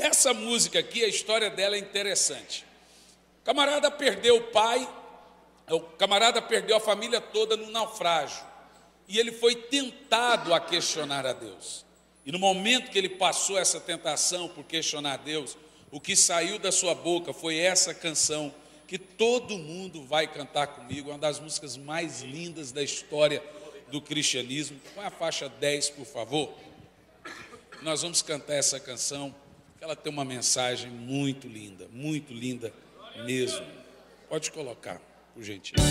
Essa música aqui, a história dela é interessante. O camarada perdeu o pai, o camarada perdeu a família toda no naufrágio. E ele foi tentado a questionar a Deus. E no momento que ele passou essa tentação por questionar a Deus, o que saiu da sua boca foi essa canção, que todo mundo vai cantar comigo, uma das músicas mais lindas da história do cristianismo. Põe a faixa 10, por favor. Nós vamos cantar essa canção, que ela tem uma mensagem muito linda mesmo. Pode colocar, por gentileza.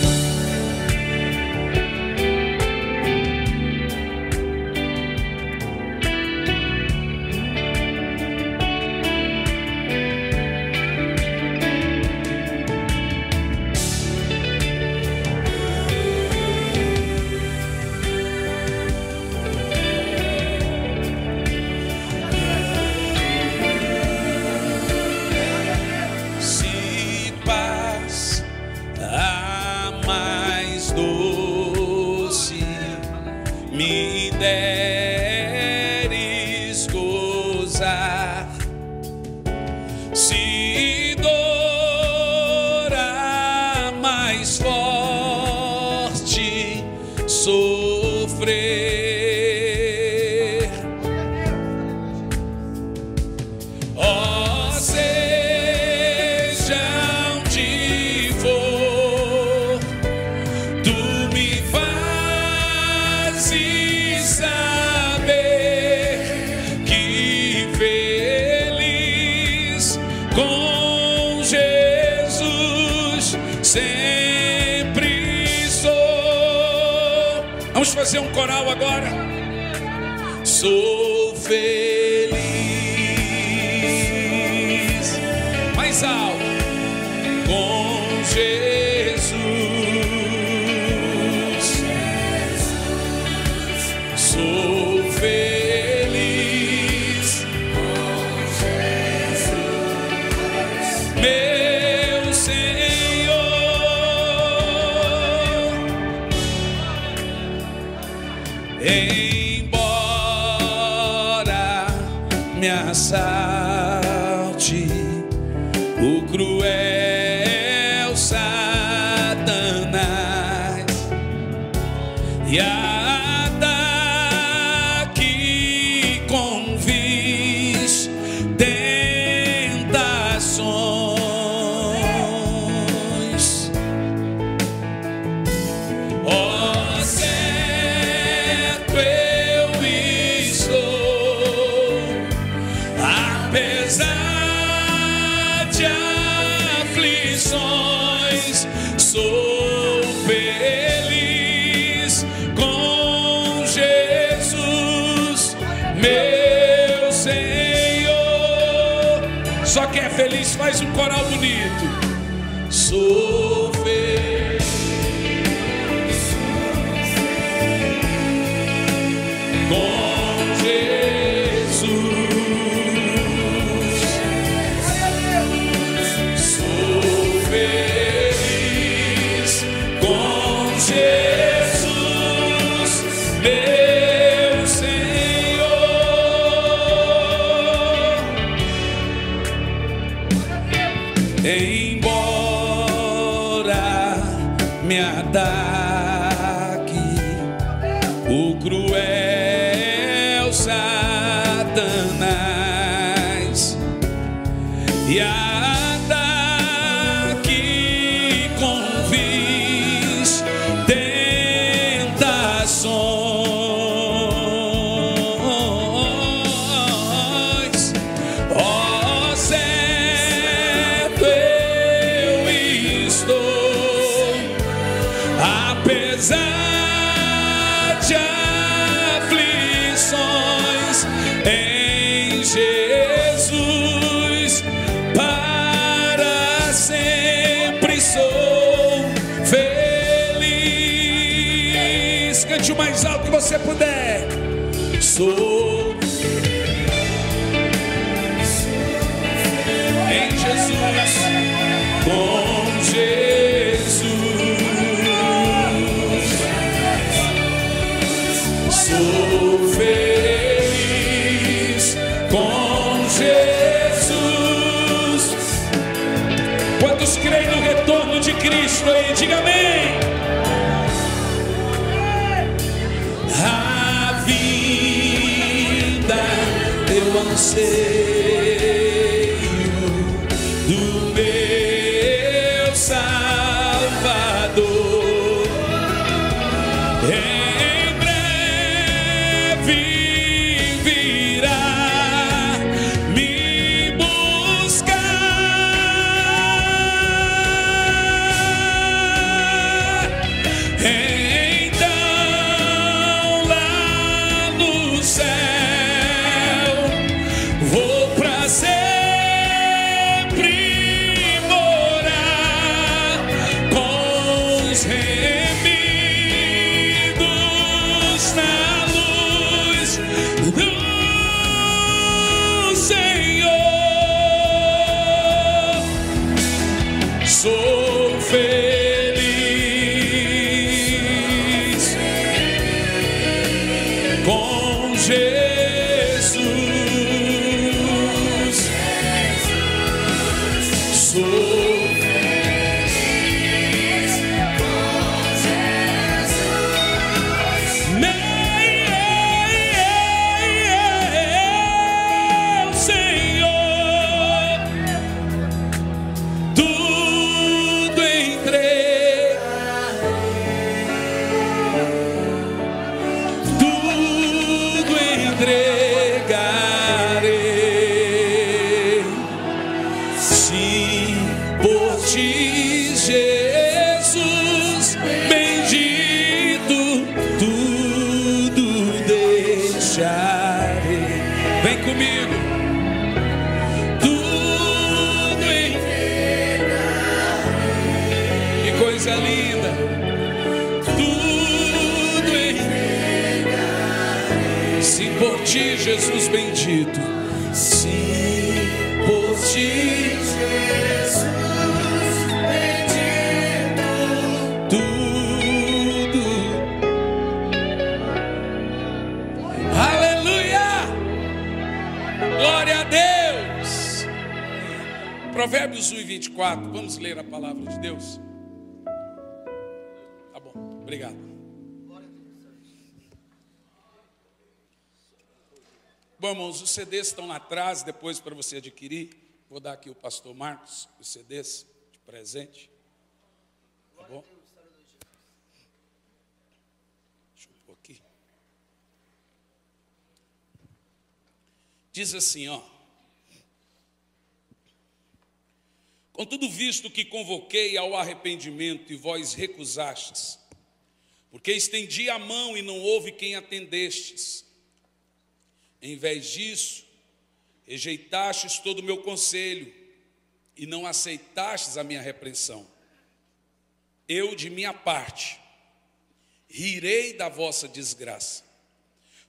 Me deres gozar, se dor a mais forte sofrer, ó, seja onde for, tu me fazes saber que feliz com Jesus sempre sou. Vamos fazer um coral agora. Sou feliz. Mais alto. Com Jesus. Sou feliz com Jesus, meu Senhor. Embora me assalte o cruel Satanás e ataque com vis tentações, ó, certo eu estou, apesar de aflições, sou feliz com Jesus, meu Senhor. Só quem é feliz faz um coral bonito. Sou feliz com Jesus. Sou feliz com Jesus, meu Senhor. Embora me ataque o cruel Satanás e ataque com vis tentações, ó, certo eu estou, apesar de aflições, em Jesus para sempre sou feliz. Cante o mais alto que você puder. Sou em Jesus, com Jesus. Sou feliz com Jesus. Cristo aí, diga amém. A vida eu anseio do meu Salvador. Em breve virá me buscar. Então lá no céu vou pra sempre morar com os remidos na luz do Senhor. Sou feliz com Jesus. Sou feliz com Jesus. Meu Senhor, tudo entregarei, tudo entregarei. Sim, por ti, Jesus bendito, tudo deixarei. Vem comigo. Tudo entregarei. Que coisa linda. Tudo entregarei. Sim, por ti, Jesus bendito. Sim, por ti, Jesus bendito, tudo. Aleluia! Glória a Deus! Provérbios 1:24, vamos ler a palavra de Deus? Tá bom, obrigado. Bom, irmãos, os CDs estão lá atrás, depois para você adquirir. Vou dar aqui o pastor Marcos, os CDs de presente. Tá bom? Deixa eu pôr aqui. Diz assim, ó. Contudo, visto que convoquei ao arrependimento e vós recusastes, porque estendi a mão e não houve quem atendestes, em vez disso, rejeitastes todo o meu conselho e não aceitastes a minha repreensão. Eu, de minha parte, rirei da vossa desgraça.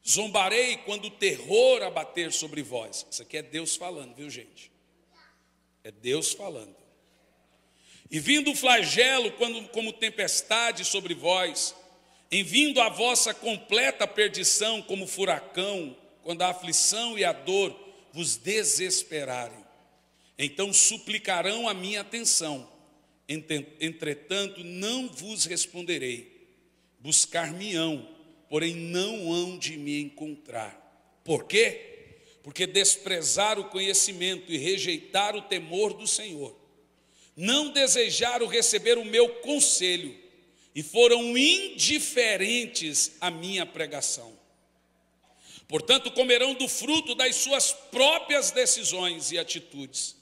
Zombarei quando o terror abater sobre vós. Isso aqui é Deus falando, viu, gente? É Deus falando. E vindo o flagelo como tempestade sobre vós, em vindo a vossa completa perdição como furacão, quando a aflição e a dor vos desesperarem, então suplicarão a minha atenção, entretanto não vos responderei. Buscar-me-ão, porém não hão de me encontrar. Por quê? Porque desprezaram o conhecimento e rejeitaram o temor do Senhor. Não desejaram receber o meu conselho e foram indiferentes à minha pregação. Portanto, comerão do fruto das suas próprias decisões e atitudes,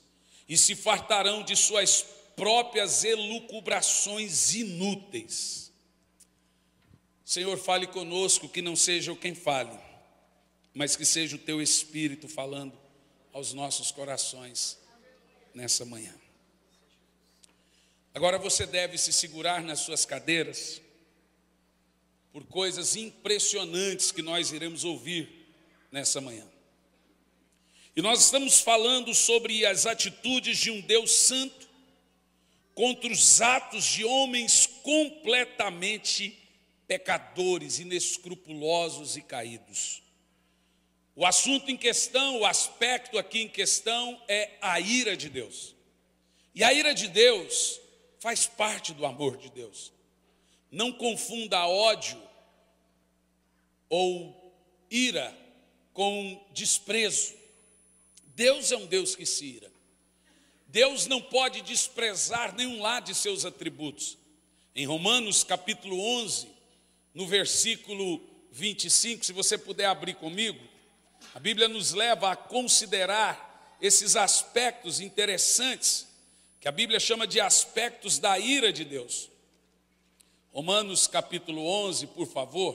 e se fartarão de suas próprias elucubrações inúteis. Senhor, fale conosco, que não seja eu quem fale, mas que seja o teu Espírito falando aos nossos corações nessa manhã. Agora você deve se segurar nas suas cadeiras, por coisas impressionantes que nós iremos ouvir nessa manhã. E nós estamos falando sobre as atitudes de um Deus santo contra os atos de homens completamente pecadores, inescrupulosos e caídos. O assunto em questão, o aspecto aqui em questão é a ira de Deus. E a ira de Deus faz parte do amor de Deus. Não confunda ódio ou ira com desprezo. Deus é um Deus que se ira. Deus não pode desprezar nenhum lado de seus atributos. Em Romanos capítulo 11, no versículo 25, se você puder abrir comigo, a Bíblia nos leva a considerar esses aspectos interessantes, que a Bíblia chama de aspectos da ira de Deus. Romanos capítulo 11, por favor.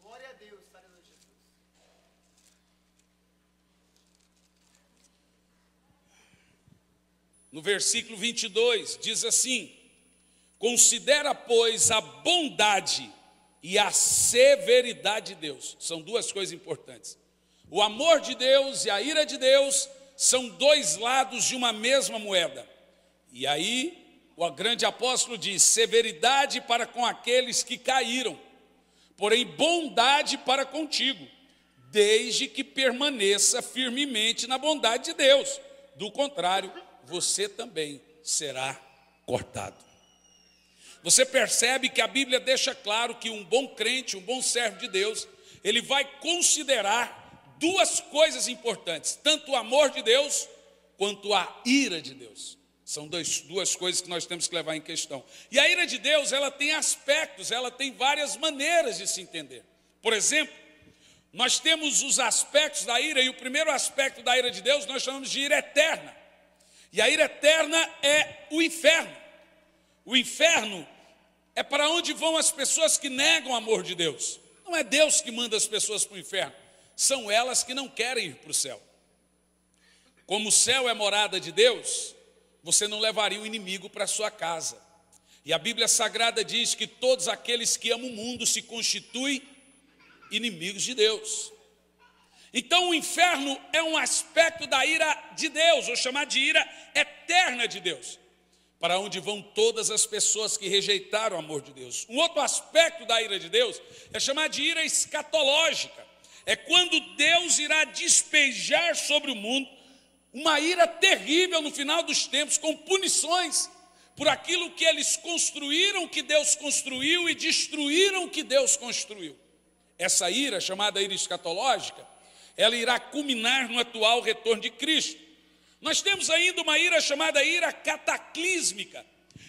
Glória a Deus, Senhor Jesus. No versículo 22, diz assim: considera, pois, a bondade e a severidade de Deus. São duas coisas importantes. O amor de Deus e a ira de Deus são dois lados de uma mesma moeda. E aí, o grande apóstolo diz: severidade para com aqueles que caíram, porém bondade para contigo, desde que permaneça firmemente na bondade de Deus. Do contrário, você também será cortado. Você percebe que a Bíblia deixa claro que um bom crente, um bom servo de Deus, ele vai considerar duas coisas importantes, tanto o amor de Deus quanto a ira de Deus. São duas coisas que nós temos que levar em questão. E a ira de Deus, ela tem aspectos, ela tem várias maneiras de se entender. Por exemplo, nós temos os aspectos da ira, e o primeiro aspecto da ira de Deus nós chamamos de ira eterna. E a ira eterna é o inferno. O inferno é para onde vão as pessoas que negam o amor de Deus. Não é Deus que manda as pessoas para o inferno, são elas que não querem ir para o céu. Como o céu é morada de Deus, você não levaria o inimigo para a sua casa. E a Bíblia Sagrada diz que todos aqueles que amam o mundo se constituem inimigos de Deus. Então o inferno é um aspecto da ira de Deus, ou chamar de ira eterna de Deus, para onde vão todas as pessoas que rejeitaram o amor de Deus. Um outro aspecto da ira de Deus é chamar de ira escatológica. É quando Deus irá despejar sobre o mundo uma ira terrível no final dos tempos, com punições por aquilo que eles construíram, que Deus construiu, e destruíram o que Deus construiu. Essa ira, chamada ira escatológica, ela irá culminar no atual retorno de Cristo. Nós temos ainda uma ira chamada ira cataclísmica.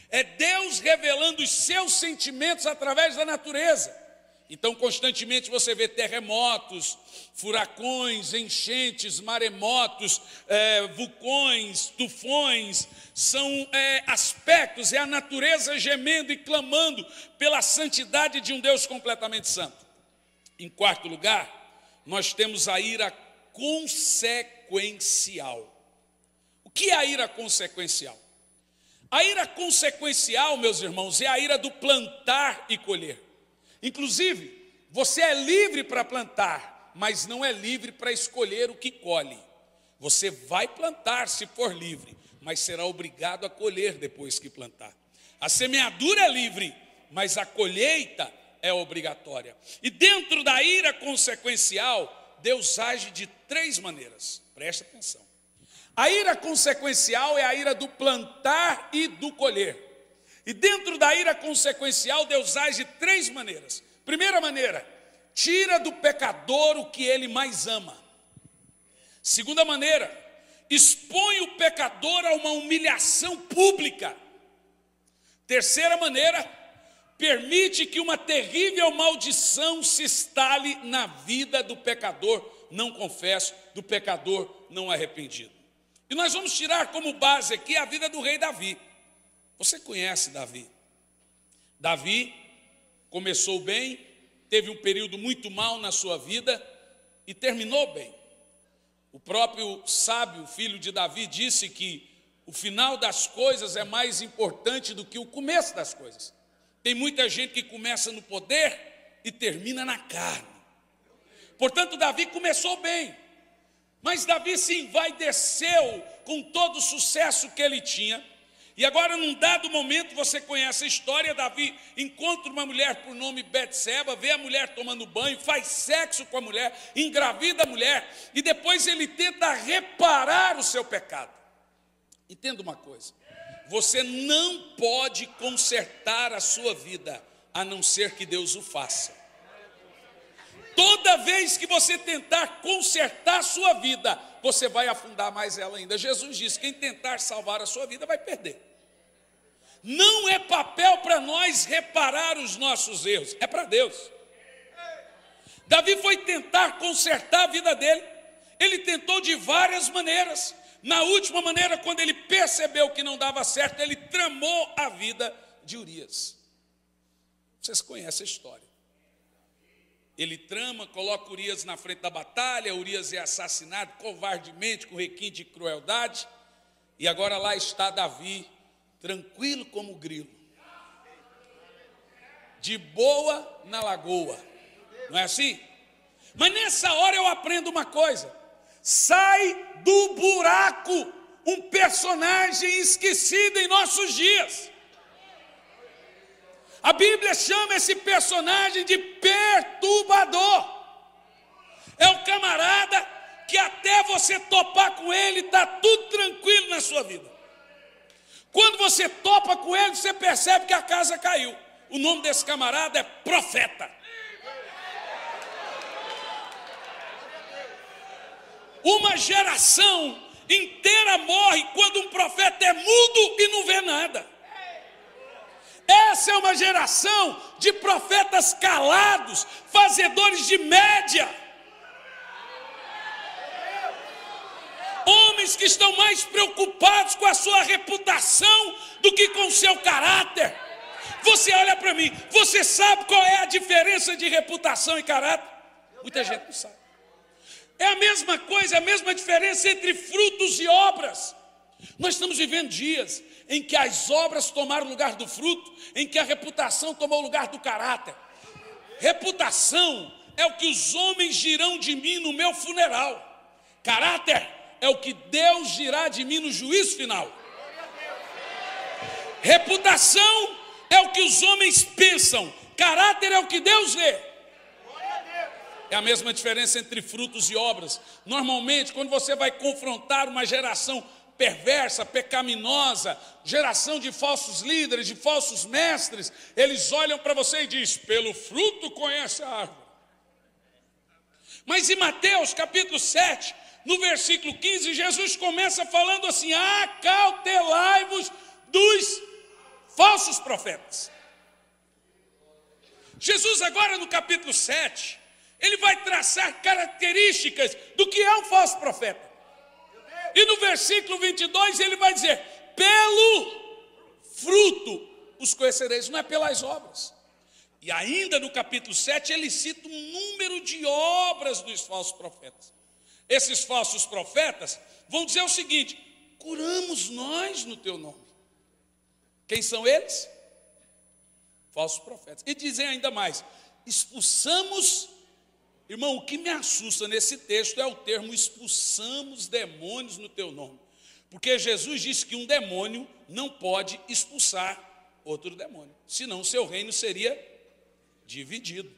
É Deus revelando os seus sentimentos através da natureza. Então, constantemente você vê terremotos, furacões, enchentes, maremotos, vulcões, tufões. São aspectos, é a natureza gemendo e clamando pela santidade de um Deus completamente santo. Em quarto lugar, nós temos a ira consequencial. O que é a ira consequencial? A ira consequencial, meus irmãos, é a ira do plantar e colher. Inclusive, você é livre para plantar, mas não é livre para escolher o que colhe. Você vai plantar se for livre, mas será obrigado a colher depois que plantar. A semeadura é livre, mas a colheita é obrigatória. E dentro da ira consequencial, Deus age de três maneiras. Preste atenção. A ira consequencial é a ira do plantar e do colher. E dentro da ira consequencial, Deus age de três maneiras. Primeira maneira, tira do pecador o que ele mais ama. Segunda maneira, expõe o pecador a uma humilhação pública. Terceira maneira, permite que uma terrível maldição se instale na vida do pecador não confesso, do pecador não arrependido. E nós vamos tirar como base aqui a vida do rei Davi. Você conhece Davi? Davi começou bem, teve um período muito mal na sua vida e terminou bem. O próprio sábio, filho de Davi, disse que o final das coisas é mais importante do que o começo das coisas. Tem muita gente que começa no poder e termina na carne. Portanto, Davi começou bem, mas Davi se envaideceu com todo o sucesso que ele tinha. E agora, num dado momento, você conhece a história, Davi encontra uma mulher por nome Betseba, vê a mulher tomando banho, faz sexo com a mulher, engravida a mulher, e depois ele tenta reparar o seu pecado. Entenda uma coisa: você não pode consertar a sua vida, a não ser que Deus o faça. Toda vez que você tentar consertar a sua vida, você vai afundar mais ela ainda. Jesus disse: quem tentar salvar a sua vida vai perder. Não é papel para nós reparar os nossos erros, é para Deus. Davi foi tentar consertar a vida dele. Ele tentou de várias maneiras. Na última maneira, quando ele percebeu que não dava certo, ele tramou a vida de Urias. Vocês conhecem a história. Ele trama, coloca Urias na frente da batalha. Urias é assassinado covardemente, com requinte de crueldade. E agora lá está Davi, tranquilo como o grilo, de boa na lagoa. Não é assim? Mas nessa hora eu aprendo uma coisa: sai do buraco um personagem esquecido em nossos dias. A Bíblia chama esse personagem de perturbador. É o camarada que até você topar com ele, está tudo tranquilo na sua vida. Quando você topa com ele, você percebe que a casa caiu. O nome desse camarada é profeta. Uma geração inteira morre quando um profeta é mudo e não vê nada. Essa é uma geração de profetas calados, fazedores de média. Homens que estão mais preocupados com a sua reputação do que com o seu caráter. Você olha para mim, você sabe qual é a diferença de reputação e caráter? Muita gente não sabe. É a mesma coisa, a mesma diferença entre frutos e obras. Nós estamos vivendo dias em que as obras tomaram o lugar do fruto, em que a reputação tomou o lugar do caráter. Reputação é o que os homens dirão de mim no meu funeral. Caráter é o que Deus dirá de mim no juízo final. Reputação é o que os homens pensam. Caráter é o que Deus vê. É a mesma diferença entre frutos e obras. Normalmente, quando você vai confrontar uma geração perversa, pecaminosa, geração de falsos líderes, de falsos mestres, eles olham para você e dizem: pelo fruto conhece a árvore. Mas em Mateus capítulo 7, no versículo 15, Jesus começa falando assim: acautelai-vos dos falsos profetas. Jesus agora no capítulo 7, ele vai traçar características do que é um falso profeta. E no versículo 22 ele vai dizer: pelo fruto os conhecereis, não é pelas obras. E ainda no capítulo 7 ele cita um número de obras dos falsos profetas. Esses falsos profetas vão dizer o seguinte: curamos nós no teu nome. Quem são eles? Falsos profetas. E dizem ainda mais: expulsamos. Irmão, o que me assusta nesse texto é o termo expulsamos demônios no teu nome. Porque Jesus disse que um demônio não pode expulsar outro demônio, senão o seu reino seria dividido.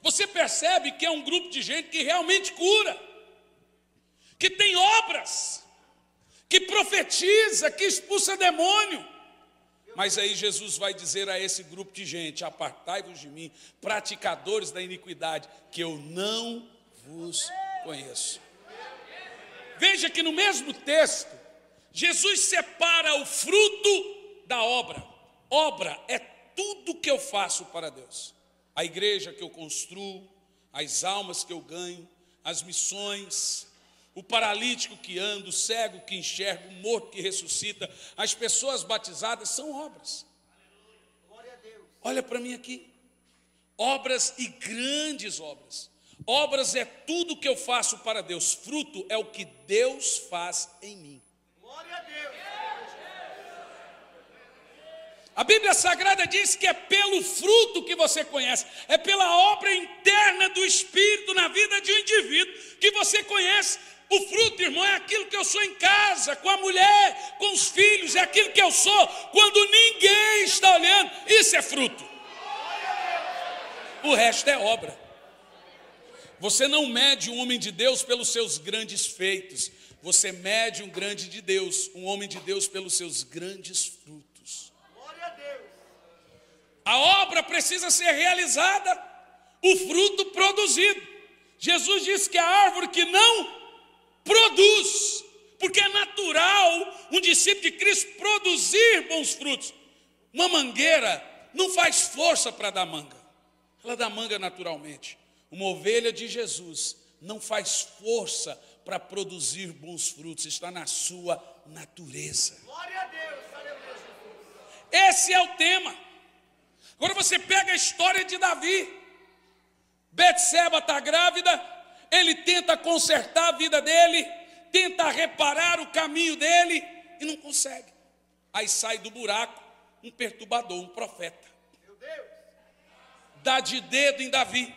Você percebe que é um grupo de gente que realmente cura, que tem obras, que profetiza, que expulsa demônio. Mas aí Jesus vai dizer a esse grupo de gente: apartai-vos de mim, praticadores da iniquidade, que eu não vos conheço. Veja que no mesmo texto, Jesus separa o fruto da obra. Obra é tudo que eu faço para Deus. A igreja que eu construo, as almas que eu ganho, as missões, o paralítico que anda, o cego que enxerga, o morto que ressuscita, as pessoas batizadas, são obras. Olha para mim aqui. Obras e grandes obras. Obras é tudo que eu faço para Deus. Fruto é o que Deus faz em mim. Glória a Deus. A Bíblia Sagrada diz que é pelo fruto que você conhece, é pela obra interna do Espírito na vida de um indivíduo que você conhece. O fruto, irmão, é aquilo que eu sou em casa, com a mulher, com os filhos, é aquilo que eu sou quando ninguém está olhando. Isso é fruto. O resto é obra. Você não mede um homem de Deus pelos seus grandes feitos. Você mede um grande de Deus, um homem de Deus, pelos seus grandes frutos. Glória a Deus. A obra precisa ser realizada, o fruto produzido. Jesus disse que a árvore que não produz, porque é natural um discípulo de Cristo produzir bons frutos. Uma mangueira não faz força para dar manga, ela dá manga naturalmente. Uma ovelha de Jesus não faz força para produzir bons frutos, está na sua natureza. Glória a Deus. Aleluia, Jesus. Esse é o tema. Agora você pega a história de Davi. Betseba está grávida, ele tenta consertar a vida dele, tenta reparar o caminho dele e não consegue. Aí sai do buraco um perturbador, um profeta. Meu Deus. Dá de dedo em Davi.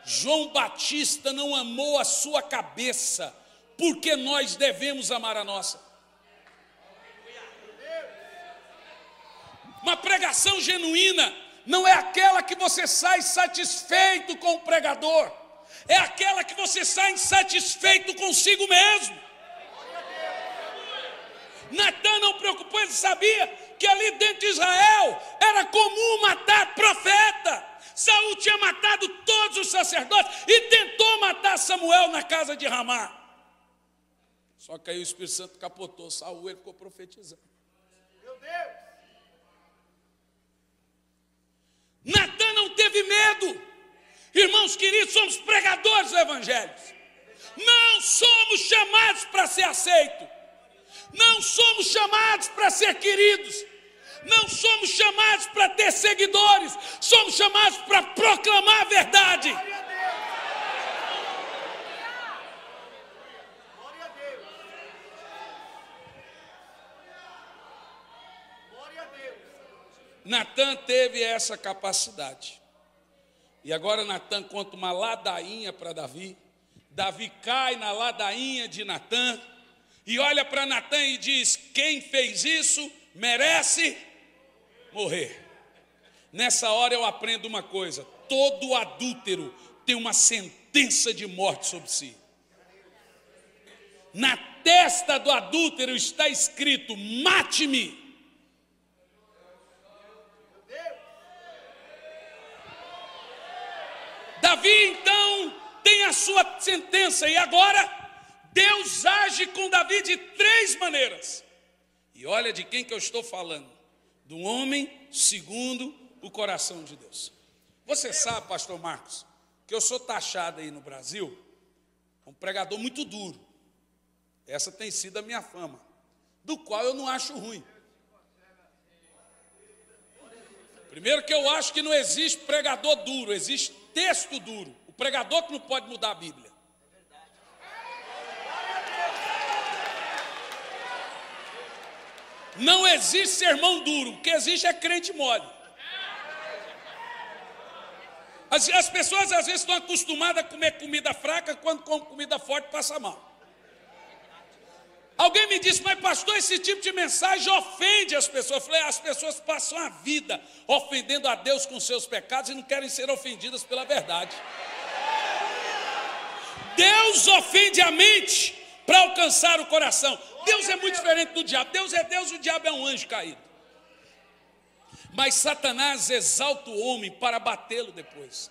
João Batista não amou a sua cabeça, porque nós devemos amar a nossa. Uma pregação genuína não é aquela que você sai satisfeito com o pregador, é aquela que você sai insatisfeito consigo mesmo. Natan não preocupou, ele sabia que ali dentro de Israel era comum matar profeta. Saul tinha matado todos os sacerdotes e tentou matar Samuel na casa de Ramá. Só que aí o Espírito Santo capotou Saul, ele ficou profetizando. Meu Deus. Natan não teve medo. Irmãos queridos, somos pregadores do Evangelho. Não somos chamados para ser aceitos. Não somos chamados para ser queridos. Não somos chamados para ter seguidores. Somos chamados para proclamar a verdade. Glória a Deus. Glória a Deus. Glória a Deus. Natan teve essa capacidade. E agora Natan conta uma ladainha para Davi. Davi cai na ladainha de Natan e olha para Natan e diz: quem fez isso merece morrer. Nessa hora eu aprendo uma coisa: todo adúltero tem uma sentença de morte sobre si. Na testa do adúltero está escrito: mate-me. Davi então tem a sua sentença, e agora Deus age com Davi de 3 maneiras. E olha de quem que eu estou falando: do homem segundo o coração de Deus. Você sabe, pastor Marcos, que eu sou taxado aí no Brasil um pregador muito duro. Essa tem sido a minha fama, do qual eu não acho ruim. Primeiro que eu acho que não existe pregador duro, existe texto duro. O pregador que não pode mudar a Bíblia. Não existe sermão duro, o que existe é crente mole. As pessoas às vezes estão acostumadas a comer comida fraca, quando comem comida forte passa mal. Alguém me disse: mas pastor, esse tipo de mensagem ofende as pessoas. Eu falei: as pessoas passam a vida ofendendo a Deus com seus pecados e não querem ser ofendidas pela verdade. Deus ofende a mente para alcançar o coração. Deus é muito diferente do diabo. Deus é Deus, o diabo é um anjo caído. Mas Satanás exalta o homem para abatê-lo depois.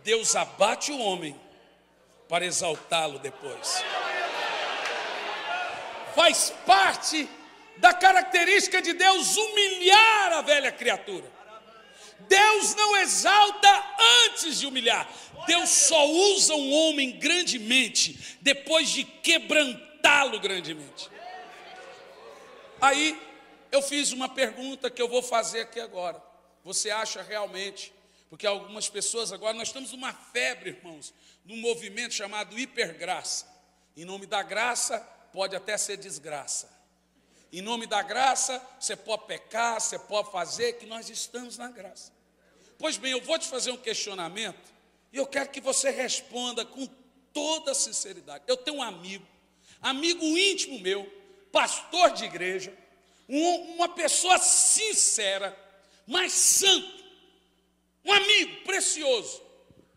Deus abate o homem para exaltá-lo depois. Faz parte da característica de Deus humilhar a velha criatura. Deus não exalta antes de humilhar. Deus só usa um homem grandemente depois de quebrantá-lo grandemente. Aí eu fiz uma pergunta que eu vou fazer aqui agora. Você acha realmente? Porque algumas pessoas agora, nós estamos numa febre, irmãos, num movimento chamado hipergraça. Em nome da graça, pode até ser desgraça. Em nome da graça, você pode pecar, você pode fazer, que nós estamos na graça. Pois bem, eu vou te fazer um questionamento e eu quero que você responda com toda sinceridade. Eu tenho um amigo íntimo meu, pastor de igreja, uma pessoa sincera, mas santo, um amigo precioso,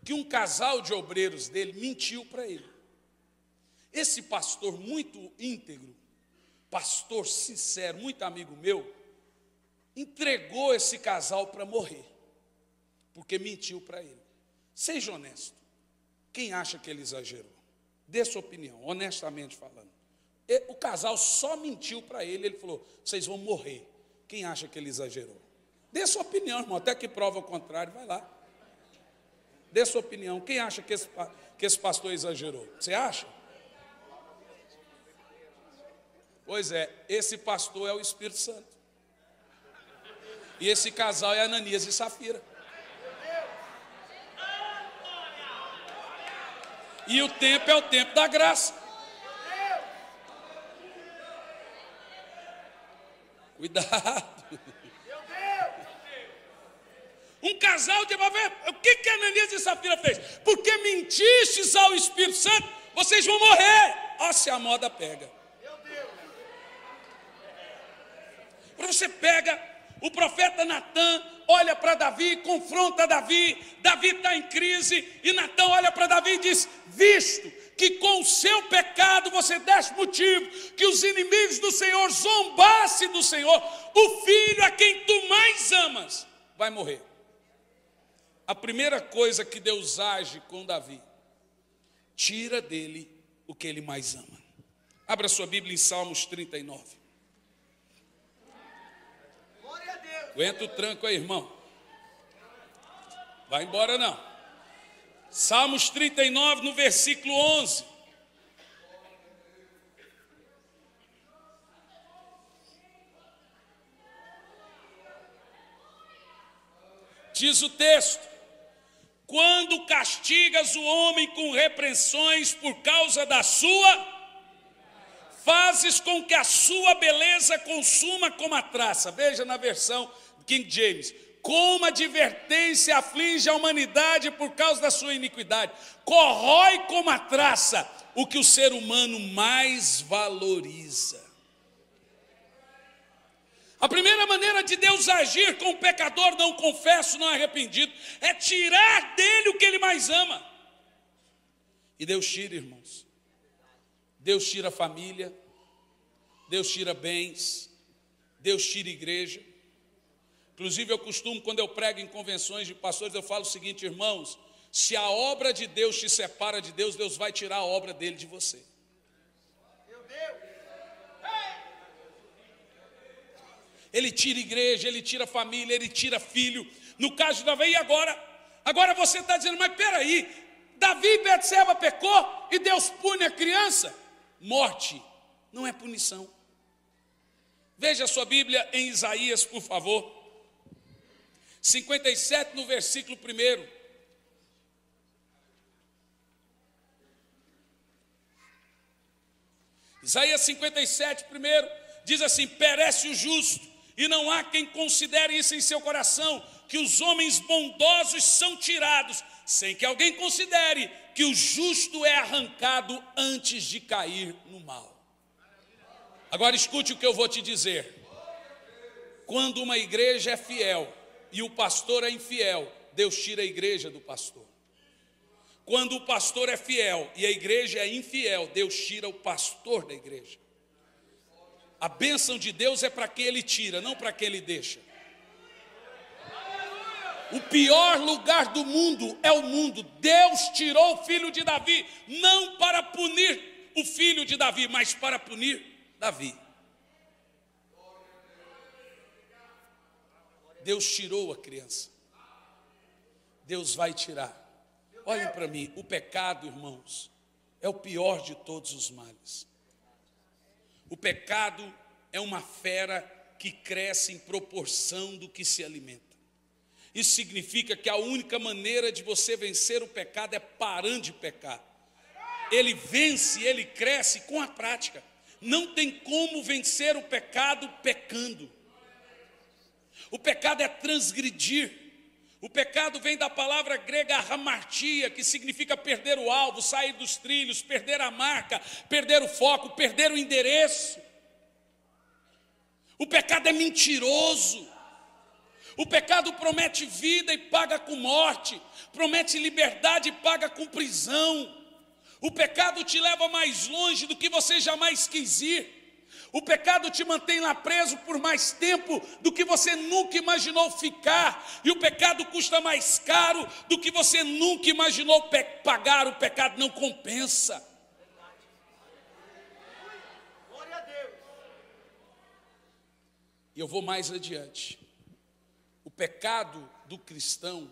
que um casal de obreiros dele mentiu para ele. esse pastor muito íntegro, pastor sincero, muito amigo meu, entregou esse casal para morrer, porque mentiu para ele. Seja honesto. Quem acha que ele exagerou? Dê sua opinião, honestamente falando. O casal só mentiu para ele, ele falou, vocês vão morrer. Quem acha que ele exagerou? Dê sua opinião, irmão, até que prova o contrário, vai lá. Dê sua opinião. Quem acha que esse pastor exagerou? Você acha? Pois é, esse pastor é o Espírito Santo. E esse casal é Ananias e Safira. E o tempo é o tempo da graça. Cuidado. Um casal de uma vez, o que Ananias e Safira fez? Porque mentistes ao Espírito Santo, vocês vão morrer. Ó, se a moda pega. Quando você pega o profeta Natã, olha para Davi, confronta Davi, Davi está em crise, e Natã olha para Davi e diz, visto que com o seu pecado você desse motivo, que os inimigos do Senhor zombassem do Senhor, o filho a quem tu mais amas, vai morrer. A primeira coisa que Deus age com Davi, tira dele o que ele mais ama. Abra sua Bíblia em Salmos 39. Aguenta o tranco aí, irmão. Vai embora não. Salmos 39, no versículo 11. Diz o texto, quando castigas o homem com repreensões por causa da sua, fazes com que a sua beleza consuma como a traça. Veja na versão King James. Como advertência aflige a humanidade por causa da sua iniquidade. Corrói como a traça o que o ser humano mais valoriza. A primeira maneira de Deus agir com o pecador não confesso, não arrependido, é tirar dele o que ele mais ama. E Deus tira, irmãos. Deus tira a família, Deus tira bens, Deus tira igreja. Inclusive eu costumo, quando eu prego em convenções de pastores, eu falo o seguinte, irmãos, se a obra de Deus te separa de Deus, Deus vai tirar a obra dele de você. Ele tira igreja, ele tira família, ele tira filho. No caso de Davi, e agora? Agora você está dizendo, mas peraí, Davi e Betseba pecou e Deus pune a criança? Morte não é punição. Veja a sua Bíblia em Isaías, por favor. 57, no versículo 1. Isaías 57, 1, diz assim, perece o justo, e não há quem considere isso em seu coração, que os homens bondosos são tirados, sem que alguém considere que o justo é arrancado antes de cair no mal. Agora escute o que eu vou te dizer. Quando uma igreja é fiel e o pastor é infiel, Deus tira a igreja do pastor. Quando o pastor é fiel e a igreja é infiel, Deus tira o pastor da igreja. A bênção de Deus é para quem ele tira, não para quem ele deixa. O pior lugar do mundo é o mundo. Deus tirou o filho de Davi, não para punir o filho de Davi, mas para punir Davi. Deus tirou a criança. Deus vai tirar. Olhem para mim, o pecado, irmãos, é o pior de todos os males. O pecado é uma fera que cresce em proporção do que se alimenta. Isso significa que a única maneira de você vencer o pecado é parando de pecar. Ele vence, ele cresce com a prática. Não tem como vencer o pecado pecando. O pecado é transgredir. O pecado vem da palavra grega hamartia, que significa perder o alvo, sair dos trilhos, perder a marca, perder o foco, perder o endereço. O pecado é mentiroso. O pecado promete vida e paga com morte, promete liberdade e paga com prisão. O pecado te leva mais longe do que você jamais quis ir. O pecado te mantém lá preso por mais tempo do que você nunca imaginou ficar. E o pecado custa mais caro do que você nunca imaginou pagar. O pecado não compensa. Glória a Deus. E eu vou mais adiante. O pecado do cristão,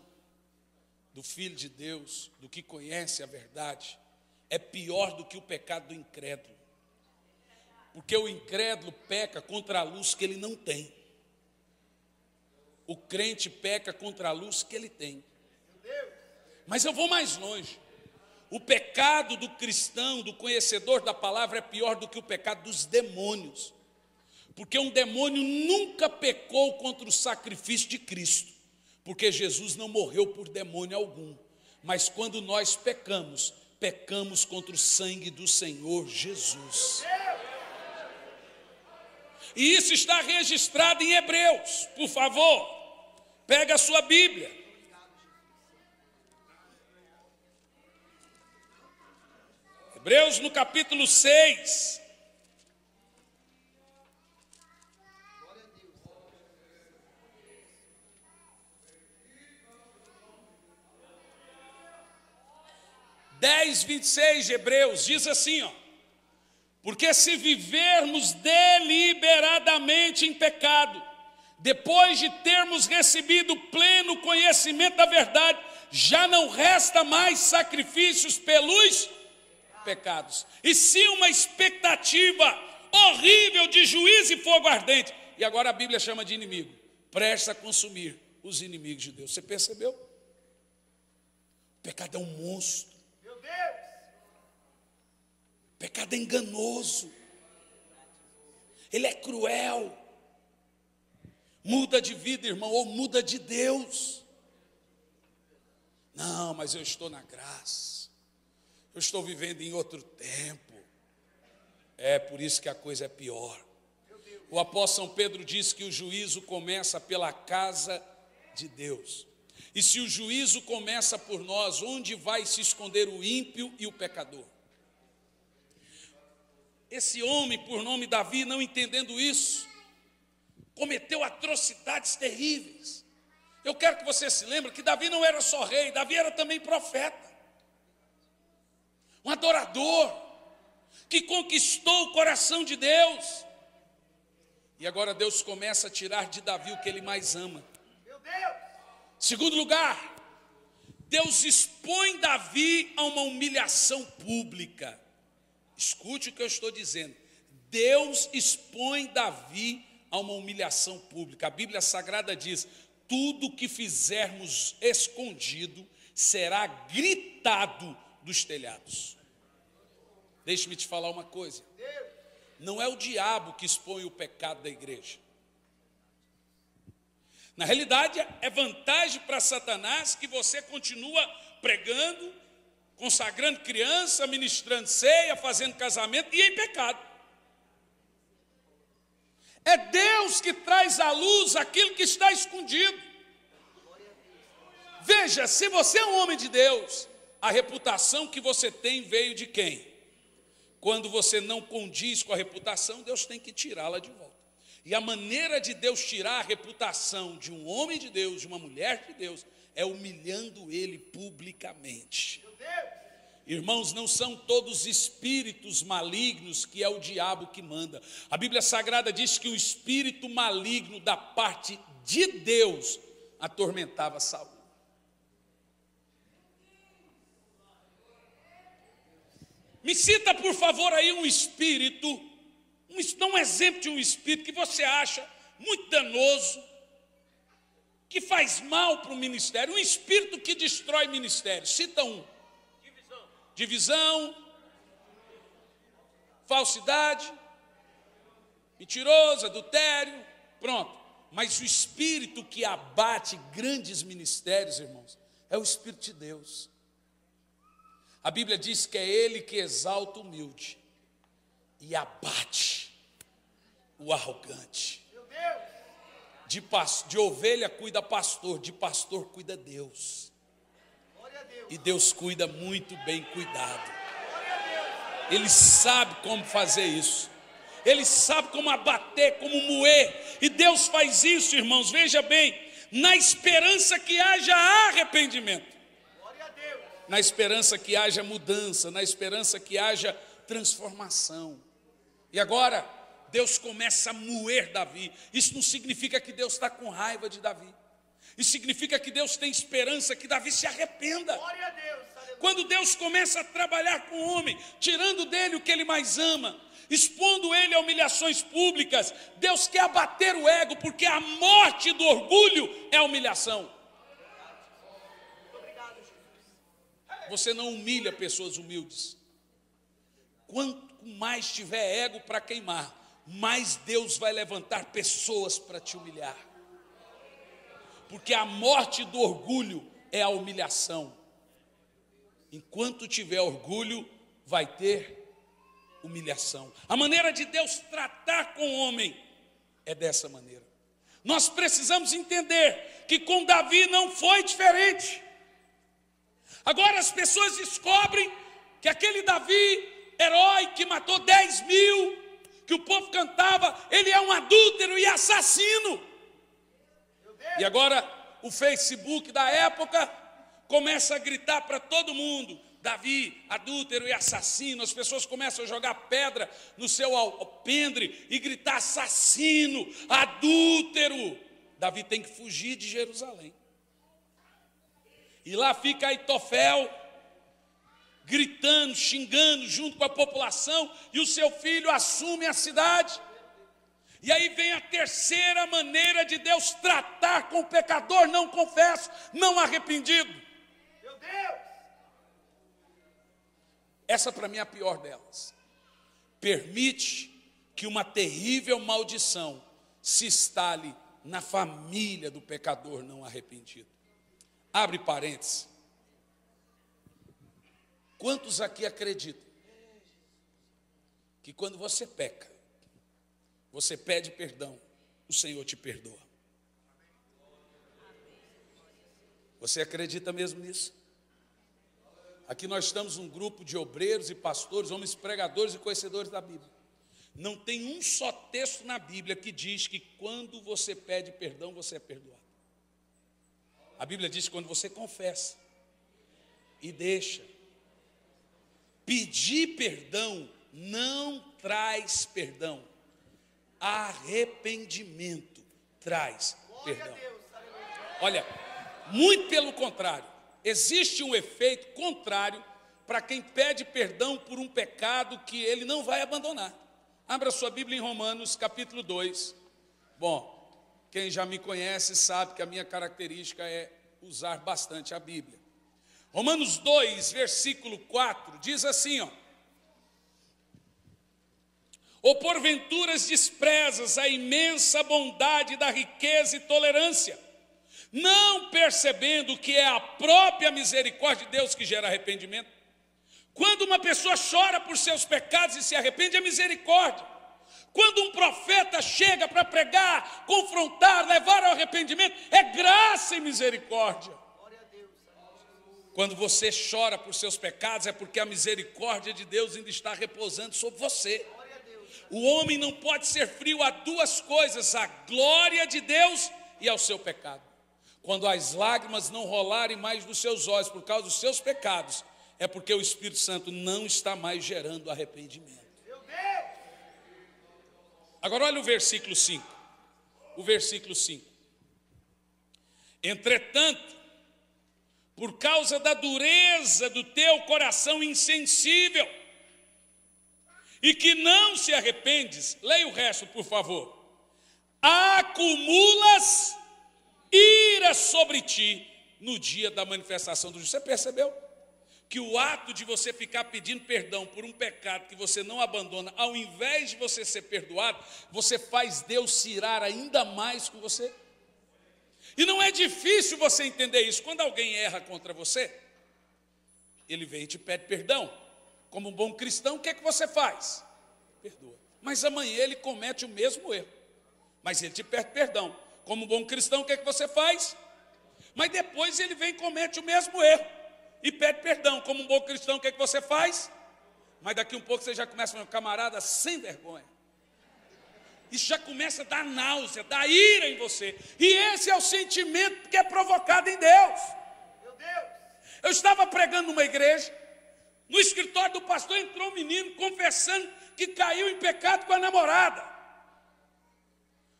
do filho de Deus, do que conhece a verdade, é pior do que o pecado do incrédulo. Porque o incrédulo peca contra a luz que ele não tem. O crente peca contra a luz que ele tem. Mas eu vou mais longe. O pecado do cristão, do conhecedor da palavra, é pior do que o pecado dos demônios. Porque um demônio nunca pecou contra o sacrifício de Cristo. Porque Jesus não morreu por demônio algum. Mas quando nós pecamos, pecamos contra o sangue do Senhor Jesus. E isso está registrado em Hebreus. Por favor, pega a sua Bíblia. Hebreus no capítulo 6. Dez, 26 de Hebreus, diz assim, ó. Porque se vivermos deliberadamente em pecado, depois de termos recebido pleno conhecimento da verdade, já não resta mais sacrifícios pelos pecados, e sim uma expectativa horrível de juízo e fogo ardente. E agora a Bíblia chama de inimigo, presta a consumir os inimigos de Deus. Você percebeu? O pecado é um monstro. O pecado é enganoso, ele é cruel. Muda de vida, irmão, ou muda de Deus. Não, mas eu estou na graça, eu estou vivendo em outro tempo. É por isso que a coisa é pior. O apóstolo São Pedro diz que o juízo começa pela casa de Deus. E se o juízo começa por nós, onde vai se esconder o ímpio e o pecador? Esse homem, por nome Davi, não entendendo isso, cometeu atrocidades terríveis. Eu quero que você se lembre que Davi não era só rei, Davi era também profeta. Um adorador, que conquistou o coração de Deus. E agora Deus começa a tirar de Davi o que ele mais ama. Meu Deus. Segundo lugar, Deus expõe Davi a uma humilhação pública. Escute o que eu estou dizendo. Deus expõe Davi a uma humilhação pública. A Bíblia Sagrada diz: tudo que fizermos escondido será gritado dos telhados. Deixe-me te falar uma coisa. Não é o diabo que expõe o pecado da igreja. Na realidade, é vantagem para Satanás que você continua pregando, consagrando criança, ministrando ceia, fazendo casamento e em pecado. É Deus que traz à luz aquilo que está escondido. Veja, se você é um homem de Deus, a reputação que você tem veio de quem? Quando você não condiz com a reputação, Deus tem que tirá-la de volta. E a maneira de Deus tirar a reputação de um homem de Deus, de uma mulher de Deus, é humilhando ele publicamente. Irmãos, não são todos espíritos malignos que é o diabo que manda. A Bíblia Sagrada diz que o espírito maligno da parte de Deus atormentava Saul. Me cita, por favor, aí um espírito, dá um exemplo de um espírito que você acha muito danoso, que faz mal para o ministério, um espírito que destrói ministério. Cita um. Divisão, falsidade, mentiroso, adultério, pronto. Mas o espírito que abate grandes ministérios, irmãos, é o Espírito de Deus. A Bíblia diz que é Ele que exalta o humilde e abate o arrogante. De ovelha cuida pastor, de pastor cuida Deus. E Deus cuida muito bem cuidado. Ele sabe como fazer isso. Ele sabe como abater, como moer. E Deus faz isso, irmãos, veja bem, na esperança que haja arrependimento. Glória a Deus. Na esperança que haja mudança, na esperança que haja transformação. E agora, Deus começa a moer Davi. Isso não significa que Deus está com raiva de Davi. Isso significa que Deus tem esperança que Davi se arrependa. Glória a Deus. Aleluia. Quando Deus começa a trabalhar com o homem, tirando dele o que ele mais ama, expondo ele a humilhações públicas, Deus quer abater o ego, porque a morte do orgulho é a humilhação. Muito obrigado, Jesus. Você não humilha pessoas humildes. Quanto mais tiver ego para queimar, mais Deus vai levantar pessoas para te humilhar. Porque a morte do orgulho é a humilhação. Enquanto tiver orgulho, vai ter humilhação. A maneira de Deus tratar com o homem é dessa maneira. Nós precisamos entender que com Davi não foi diferente. Agora as pessoas descobrem que aquele Davi, herói que matou 10.000, que o povo cantava, ele é um adúltero e assassino. E agora o Facebook da época começa a gritar para todo mundo: Davi, adúltero e assassino. As pessoas começam a jogar pedra no seu alpendre e gritar: assassino, adúltero. Davi tem que fugir de Jerusalém. E lá fica Aitofel gritando, xingando junto com a população, e o seu filho assume a cidade. E aí vem a terceira maneira de Deus tratar com o pecador não confesso, não arrependido. Meu Deus. Essa para mim é a pior delas. Permite que uma terrível maldição se instale na família do pecador não arrependido. Abre parênteses. Quantos aqui acreditam que quando você peca, você pede perdão, o Senhor te perdoa? Você acredita mesmo nisso? Aqui nós estamos um grupo de obreiros e pastores, homens pregadores e conhecedores da Bíblia. Não tem um só texto na Bíblia que diz que quando você pede perdão, você é perdoado. A Bíblia diz que quando você confessa e deixa, pedir perdão não traz perdão. Arrependimento traz perdão. Olha, muito pelo contrário, existe um efeito contrário para quem pede perdão por um pecado que ele não vai abandonar. Abra sua Bíblia em Romanos capítulo 2. Bom, quem já me conhece sabe que a minha característica é usar bastante a Bíblia. Romanos 2, versículo 4, diz assim, ó: ou porventuras desprezas a imensa bondade da riqueza e tolerância, não percebendo que é a própria misericórdia de Deus que gera arrependimento? Quando uma pessoa chora por seus pecados e se arrepende, é misericórdia. Quando um profeta chega para pregar, confrontar, levar ao arrependimento, é graça e misericórdia. Quando você chora por seus pecados, é porque a misericórdia de Deus ainda está repousando sobre você. O homem não pode ser frio a duas coisas: a glória de Deus e ao seu pecado. Quando as lágrimas não rolarem mais dos seus olhos por causa dos seus pecados, é porque o Espírito Santo não está mais gerando arrependimento. Meu Deus. Agora olha o versículo 5. O versículo 5. Entretanto, por causa da dureza do teu coração insensível, e que não se arrependes, leia o resto, por favor, acumulas ira sobre ti no dia da manifestação do juízo. Você percebeu? Que o ato de você ficar pedindo perdão por um pecado que você não abandona, ao invés de você ser perdoado, você faz Deus se irar ainda mais com você. E não é difícil você entender isso. Quando alguém erra contra você, ele vem e te pede perdão. Como um bom cristão, o que é que você faz? Perdoa. Mas amanhã ele comete o mesmo erro, mas ele te pede perdão. Como um bom cristão, o que é que você faz? Mas depois ele vem e comete o mesmo erro e pede perdão. Como um bom cristão, o que é que você faz? Mas daqui um pouco você já começa a falar, camarada sem vergonha. Isso já começa a dar náusea, dar ira em você. E esse é o sentimento que é provocado em Deus. Meu Deus. Eu estava pregando numa igreja, no escritório do pastor entrou um menino confessando que caiu em pecado com a namorada.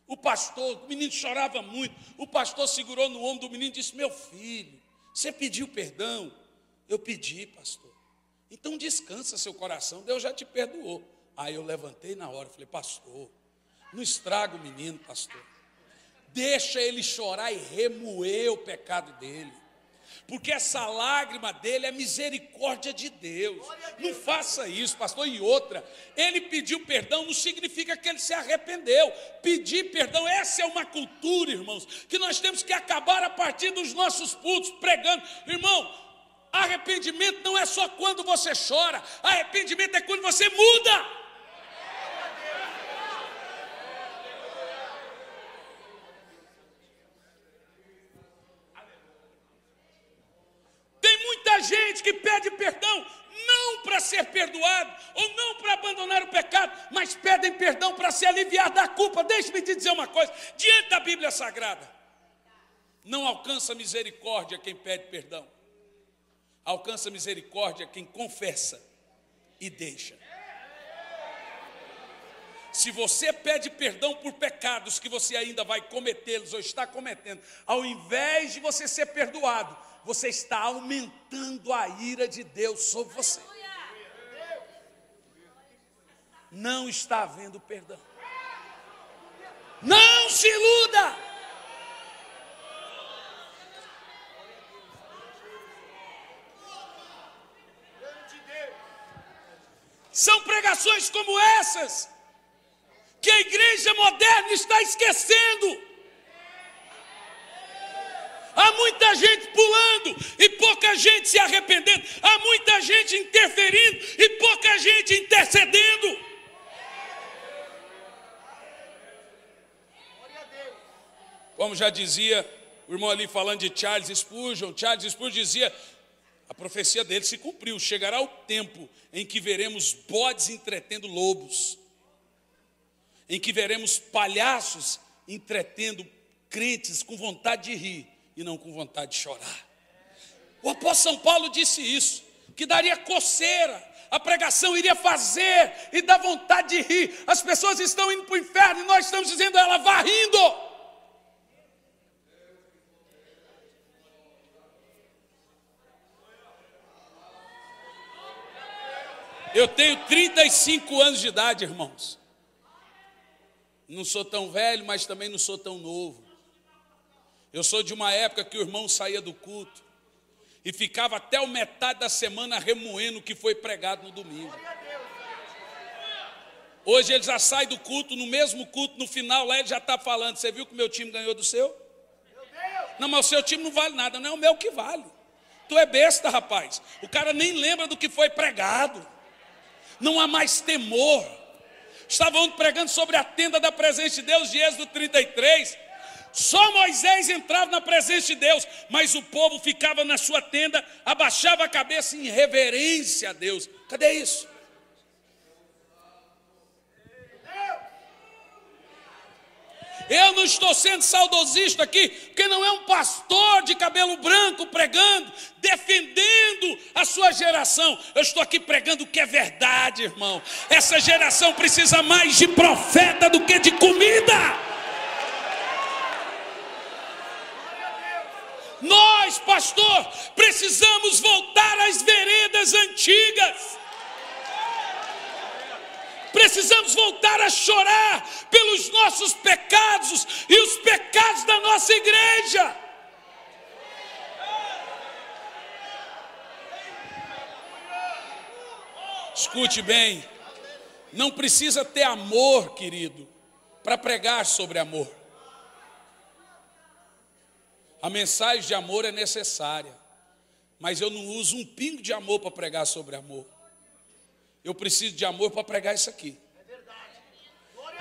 O menino chorava muito, o pastor segurou no ombro do menino e disse, meu filho, você pediu perdão? Eu pedi, pastor. Então descansa seu coração, Deus já te perdoou. Aí eu levantei na hora, falei, pastor, não estraga o menino, pastor. Deixa ele chorar e remoer o pecado dele. Porque essa lágrima dele é misericórdia de Deus. Não faça isso, pastor. E outra, ele pediu perdão não significa que ele se arrependeu. Pedir perdão, essa é uma cultura, irmãos, que nós temos que acabar a partir dos nossos cultos, pregando. Irmão, arrependimento não é só quando você chora. Arrependimento é quando você muda. Tem muita gente que pede perdão não para ser perdoado ou não para abandonar o pecado, mas pedem perdão para se aliviar da culpa. Deixe-me te dizer uma coisa, diante da Bíblia Sagrada, não alcança misericórdia quem pede perdão. Alcança misericórdia quem confessa e deixa. Se você pede perdão por pecados que você ainda vai cometê-los ou está cometendo, ao invés de você ser perdoado, você está aumentando a ira de Deus sobre você. Não está havendo perdão. Não se iluda. São pregações como essas que a igreja moderna está esquecendo. Há muita gente pulando e pouca gente se arrependendo. Há muita gente interferindo e pouca gente intercedendo. Como já dizia o irmão ali falando de Charles Spurgeon dizia, a profecia dele se cumpriu. Chegará o tempo em que veremos bodes entretendo lobos, em que veremos palhaços entretendo crentes com vontade de rir e não com vontade de chorar. O apóstolo São Paulo disse isso, que daria coceira, a pregação iria fazer e dar vontade de rir. As pessoas estão indo para o inferno e nós estamos dizendo a ela, vá rindo. Eu tenho 35 anos de idade, irmãos. Não sou tão velho, mas também não sou tão novo. Eu sou de uma época que o irmão saía do culto e ficava até a metade da semana remoendo o que foi pregado no domingo. Hoje ele já sai do culto, no mesmo culto, no final lá ele já está falando, você viu que o meu time ganhou do seu? Não, mas o seu time não vale nada, não é o meu que vale. Tu é besta, rapaz. O cara nem lembra do que foi pregado. Não há mais temor. Estavam pregando sobre a tenda da presença de Deus, de Êxodo 33. Só Moisés entrava na presença de Deus, mas o povo ficava na sua tenda, abaixava a cabeça em reverência a Deus. Cadê isso? Eu não estou sendo saudosista aqui, porque não é um pastor de cabelo branco pregando, defendendo a sua geração. Eu estou aqui pregando o que é verdade, irmão. Essa geração precisa mais de profeta do que de comida. Nós, pastor, precisamos voltar às veredas antigas. Precisamos voltar a chorar pelos nossos pecados e os pecados da nossa igreja. Escute bem, não precisa ter amor, querido, para pregar sobre amor. A mensagem de amor é necessária, mas eu não uso um pingo de amor para pregar sobre amor. Eu preciso de amor para pregar isso aqui.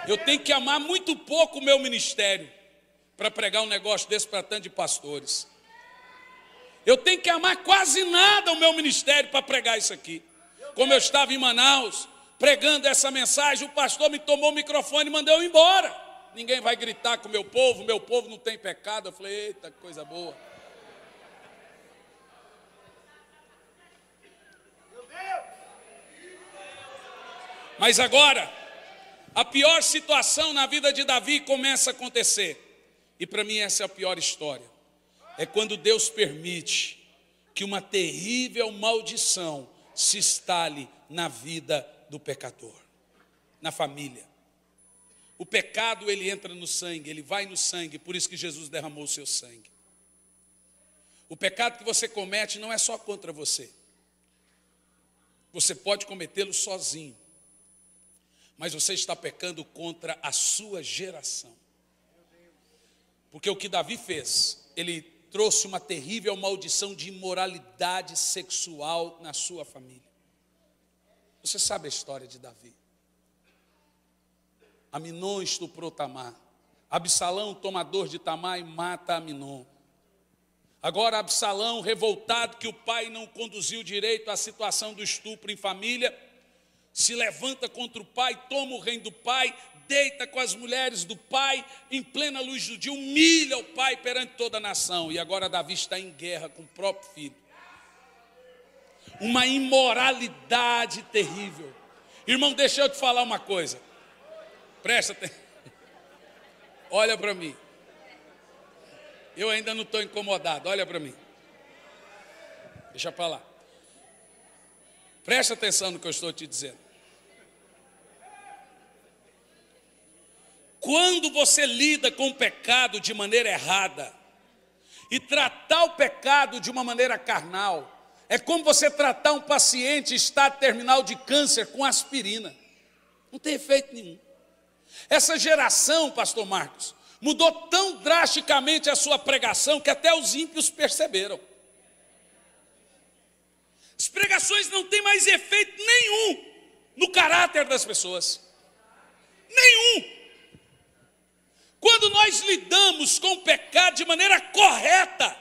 Eu tenho que amar muito pouco o meu ministério para pregar um negócio desse para tanto de pastores. Eu tenho que amar quase nada o meu ministério para pregar isso aqui. como eu estava em Manaus, pregando essa mensagem, o pastor me tomou o microfone e mandou eu embora. Ninguém vai gritar com o meu povo não tem pecado. Eu falei, eita, que coisa boa. Mas agora, a pior situação na vida de Davi começa a acontecer. E para mim essa é a pior história. É quando Deus permite que uma terrível maldição se instale na vida do pecador, na família. O pecado, ele entra no sangue, ele vai no sangue, por isso que Jesus derramou o seu sangue. O pecado que você comete não é só contra você. Você pode cometê-lo sozinho. Mas você está pecando contra a sua geração. Porque o que Davi fez, ele trouxe uma terrível maldição de imoralidade sexual na sua família. Você sabe a história de Davi. Aminon estuprou Tamar. Absalão, tomador de Tamar, e mata Aminon. Agora Absalão, revoltado que o pai não conduziu direito à situação do estupro em família, se levanta contra o pai, toma o reino do pai, deita com as mulheres do pai, em plena luz do dia, humilha o pai perante toda a nação. E agora Davi está em guerra com o próprio filho. Uma imoralidade terrível. Irmão, deixa eu te falar uma coisa. Presta atenção. Olha para mim. Eu ainda não estou incomodado, olha para mim. Deixa para lá. Presta atenção no que eu estou te dizendo. Quando você lida com o pecado de maneira errada, e tratar o pecado de uma maneira carnal, é como você tratar um paciente em estado terminal de câncer com aspirina. Não tem efeito nenhum. Essa geração, pastor Marcos, mudou tão drasticamente a sua pregação que até os ímpios perceberam. As pregações não têm mais efeito nenhum no caráter das pessoas. Nenhum. Quando nós lidamos com o pecado de maneira correta,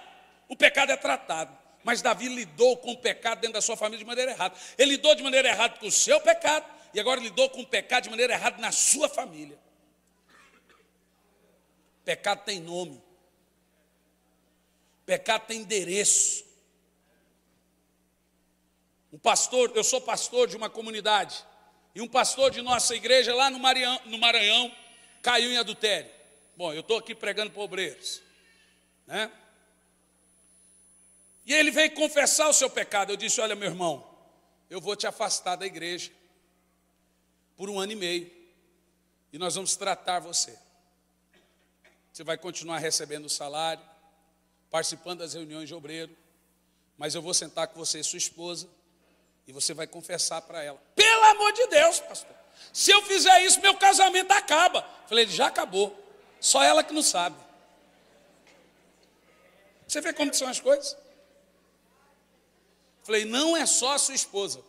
o pecado é tratado. Mas Davi lidou com o pecado dentro da sua família de maneira errada. Ele lidou de maneira errada com o seu pecado, e agora lidou com o pecado de maneira errada na sua família. Pecado tem nome. Pecado tem endereço. Eu sou pastor de uma comunidade, e um pastor de nossa igreja lá no Maranhão caiu em adultério. Bom, eu estou aqui pregando para obreiros, né? E ele veio confessar o seu pecado. Eu disse, olha meu irmão, eu vou te afastar da igreja por 1 ano e meio, e nós vamos tratar você. Você vai continuar recebendo o salário, participando das reuniões de obreiro, mas eu vou sentar com você e sua esposa, e você vai confessar para ela. Pelo amor de Deus, pastor, se eu fizer isso, meu casamento acaba. Falei, ele já acabou, só ela que não sabe. Você vê como são as coisas? Falei, não é só a sua esposa,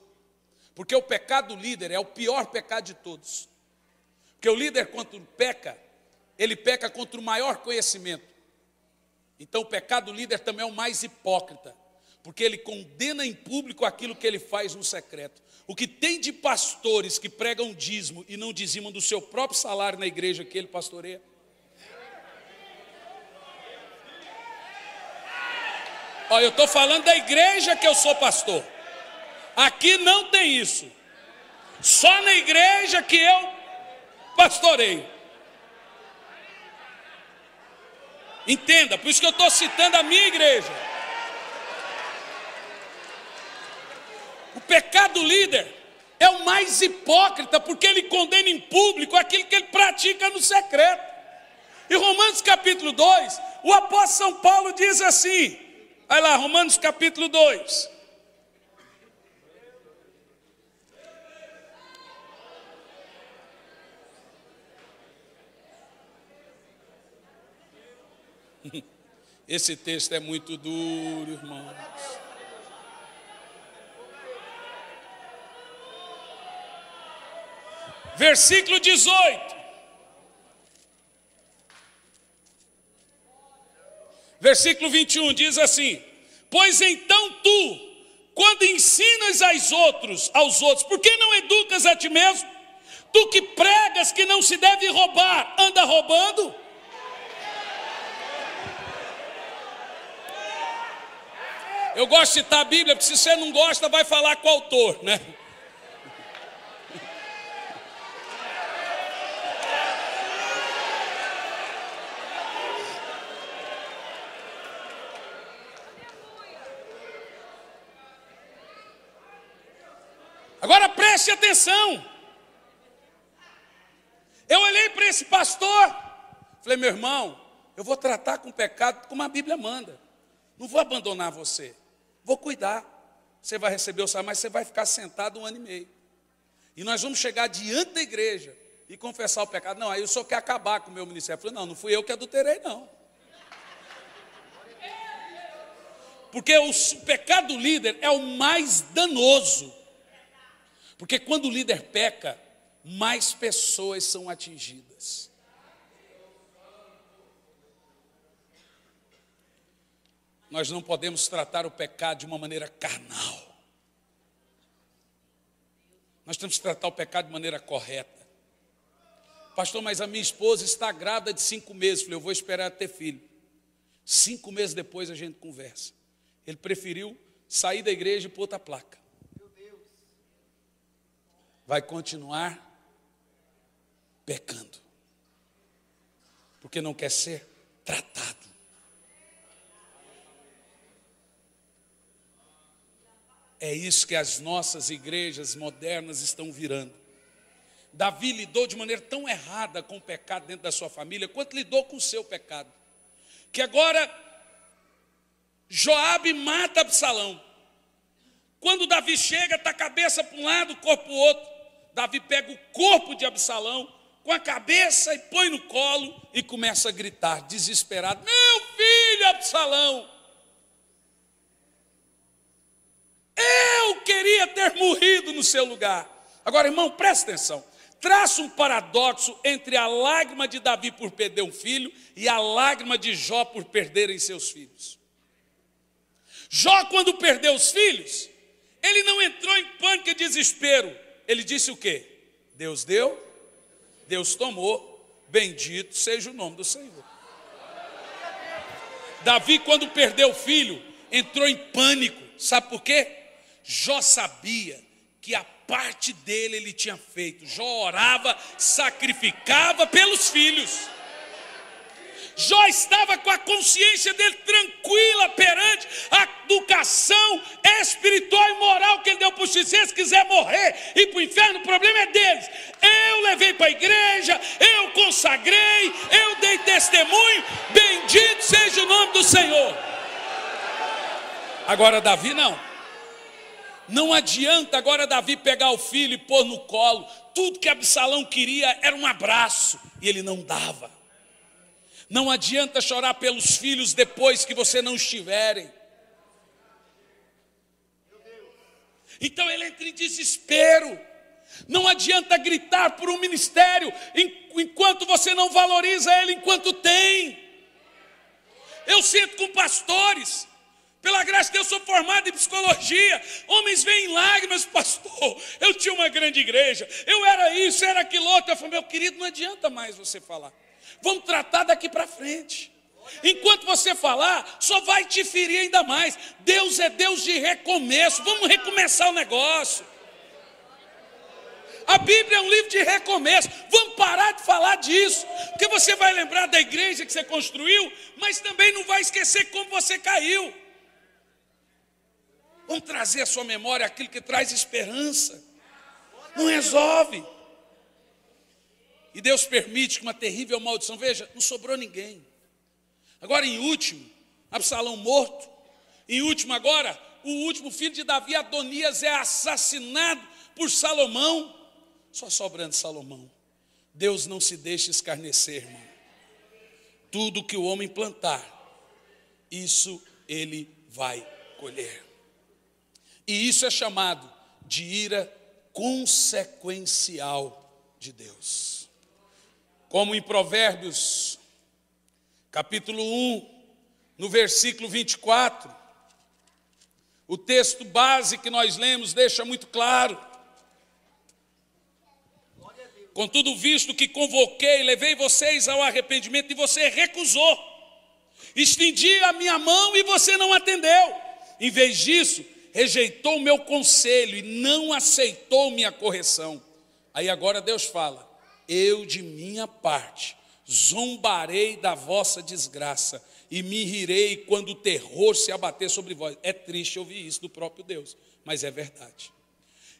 porque o pecado do líder é o pior pecado de todos. Porque o líder, quando peca, ele peca contra o maior conhecimento. Então o pecado do líder também é o mais hipócrita, porque ele condena em público aquilo que ele faz no secreto. O que tem de pastores que pregam dízimo e não dizimam do seu próprio salário na igreja que ele pastoreia? Olha, eu estou falando da igreja que eu sou pastor. Aqui não tem isso. Só na igreja que eu pastoreio. Entenda, por isso que eu estou citando a minha igreja. O pecado do líder é o mais hipócrita, porque ele condena em público aquilo que ele pratica no secreto. Em Romanos capítulo 2, o apóstolo São Paulo diz assim, vai lá, Romanos capítulo 2. Esse texto é muito duro, irmãos. Versículo 18. Versículo 21 diz assim: pois então tu quando ensinas aos outros, por que não educas a ti mesmo? Tu que pregas que não se deve roubar, anda roubando? Eu gosto de citar a Bíblia, porque se você não gosta, vai falar com o autor, né? Agora preste atenção. Eu olhei para esse pastor, falei, meu irmão, eu vou tratar com o pecado como a Bíblia manda. Não vou abandonar você, vou cuidar. Você vai receber o salário, mas você vai ficar sentado 1 ano e meio. E nós vamos chegar diante da igreja e confessar o pecado. Não, aí o senhor quer acabar com o meu ministério. Eu falei, não fui eu que adulterei, não. Porque o pecado do líder é o mais danoso. Porque quando o líder peca, mais pessoas são atingidas. Nós não podemos tratar o pecado de uma maneira carnal. Nós temos que tratar o pecado de maneira correta. Pastor, mas a minha esposa está grávida de 5 meses. Falei, eu vou esperar ter filho. 5 meses depois a gente conversa. Ele preferiu sair da igreja e pôr outra placa. Vai continuar pecando, porque não quer ser tratado. É isso que as nossas igrejas modernas estão virando. Davi lidou de maneira tão errada com o pecado dentro da sua família, quanto lidou com o seu pecado, que agora Joabe mata Absalão. Quando Davi chega, está a cabeça para um lado, o corpo para o outro. Davi pega o corpo de Absalão com a cabeça e põe no colo e começa a gritar, desesperado, meu filho Absalão, eu queria ter morrido no seu lugar. Agora, irmão, presta atenção, traça um paradoxo entre a lágrima de Davi por perder um filho e a lágrima de Jó por perderem seus filhos. Jó, quando perdeu os filhos, ele não entrou em pânico e desespero. Ele disse o quê? Deus deu, Deus tomou, bendito seja o nome do Senhor. Davi, quando perdeu o filho, entrou em pânico. Sabe por quê? Jó sabia que a parte dele ele tinha feito. Jó orava, sacrificava pelos filhos. Jó estava com a consciência dele tranquila perante a educação espiritual e moral que ele deu para os filhos. Se eles quiserem morrer e ir para o inferno, o problema é deles. Eu levei para a igreja, eu consagrei, eu dei testemunho, bendito seja o nome do Senhor. Agora Davi não. Não adianta agora Davi pegar o filho e pôr no colo. Tudo que Absalão queria era um abraço e ele não dava. Não adianta chorar pelos filhos depois que você não estiverem. Então ele entra em desespero. Não adianta gritar por um ministério enquanto você não valoriza ele enquanto tem. Eu sinto com pastores, pela graça de Deus sou formado em psicologia. Homens vêm em lágrimas, pastor, eu tinha uma grande igreja, eu era isso, era aquilo outro. Eu falei, meu querido, não adianta mais você falar. Vamos tratar daqui para frente. Enquanto você falar, só vai te ferir ainda mais. Deus é Deus de recomeço. Vamos recomeçar o negócio. A Bíblia é um livro de recomeço. Vamos parar de falar disso, porque você vai lembrar da igreja que você construiu, mas também não vai esquecer como você caiu. Vamos trazer à sua memória aquilo que traz esperança. Não resolve. E Deus permite que uma terrível maldição, veja, não sobrou ninguém. Agora em último, Absalão morto. Em último agora, o último filho de Davi, Adonias, é assassinado por Salomão. Só sobrando Salomão. Deus não se deixa escarnecer, irmão. Tudo que o homem plantar, isso ele vai colher. E isso é chamado de ira consequencial de Deus. Como em Provérbios, capítulo 1, no versículo 24, O texto base que nós lemos deixa muito claro. Contudo, visto que convoquei, levei vocês ao arrependimento e você recusou. Estendi a minha mão e você não atendeu. Em vez disso, rejeitou o meu conselho e não aceitou minha correção. Aí agora Deus fala: eu de minha parte zombarei da vossa desgraça e me rirei quando o terror se abater sobre vós. É triste ouvir isso do próprio Deus, mas é verdade.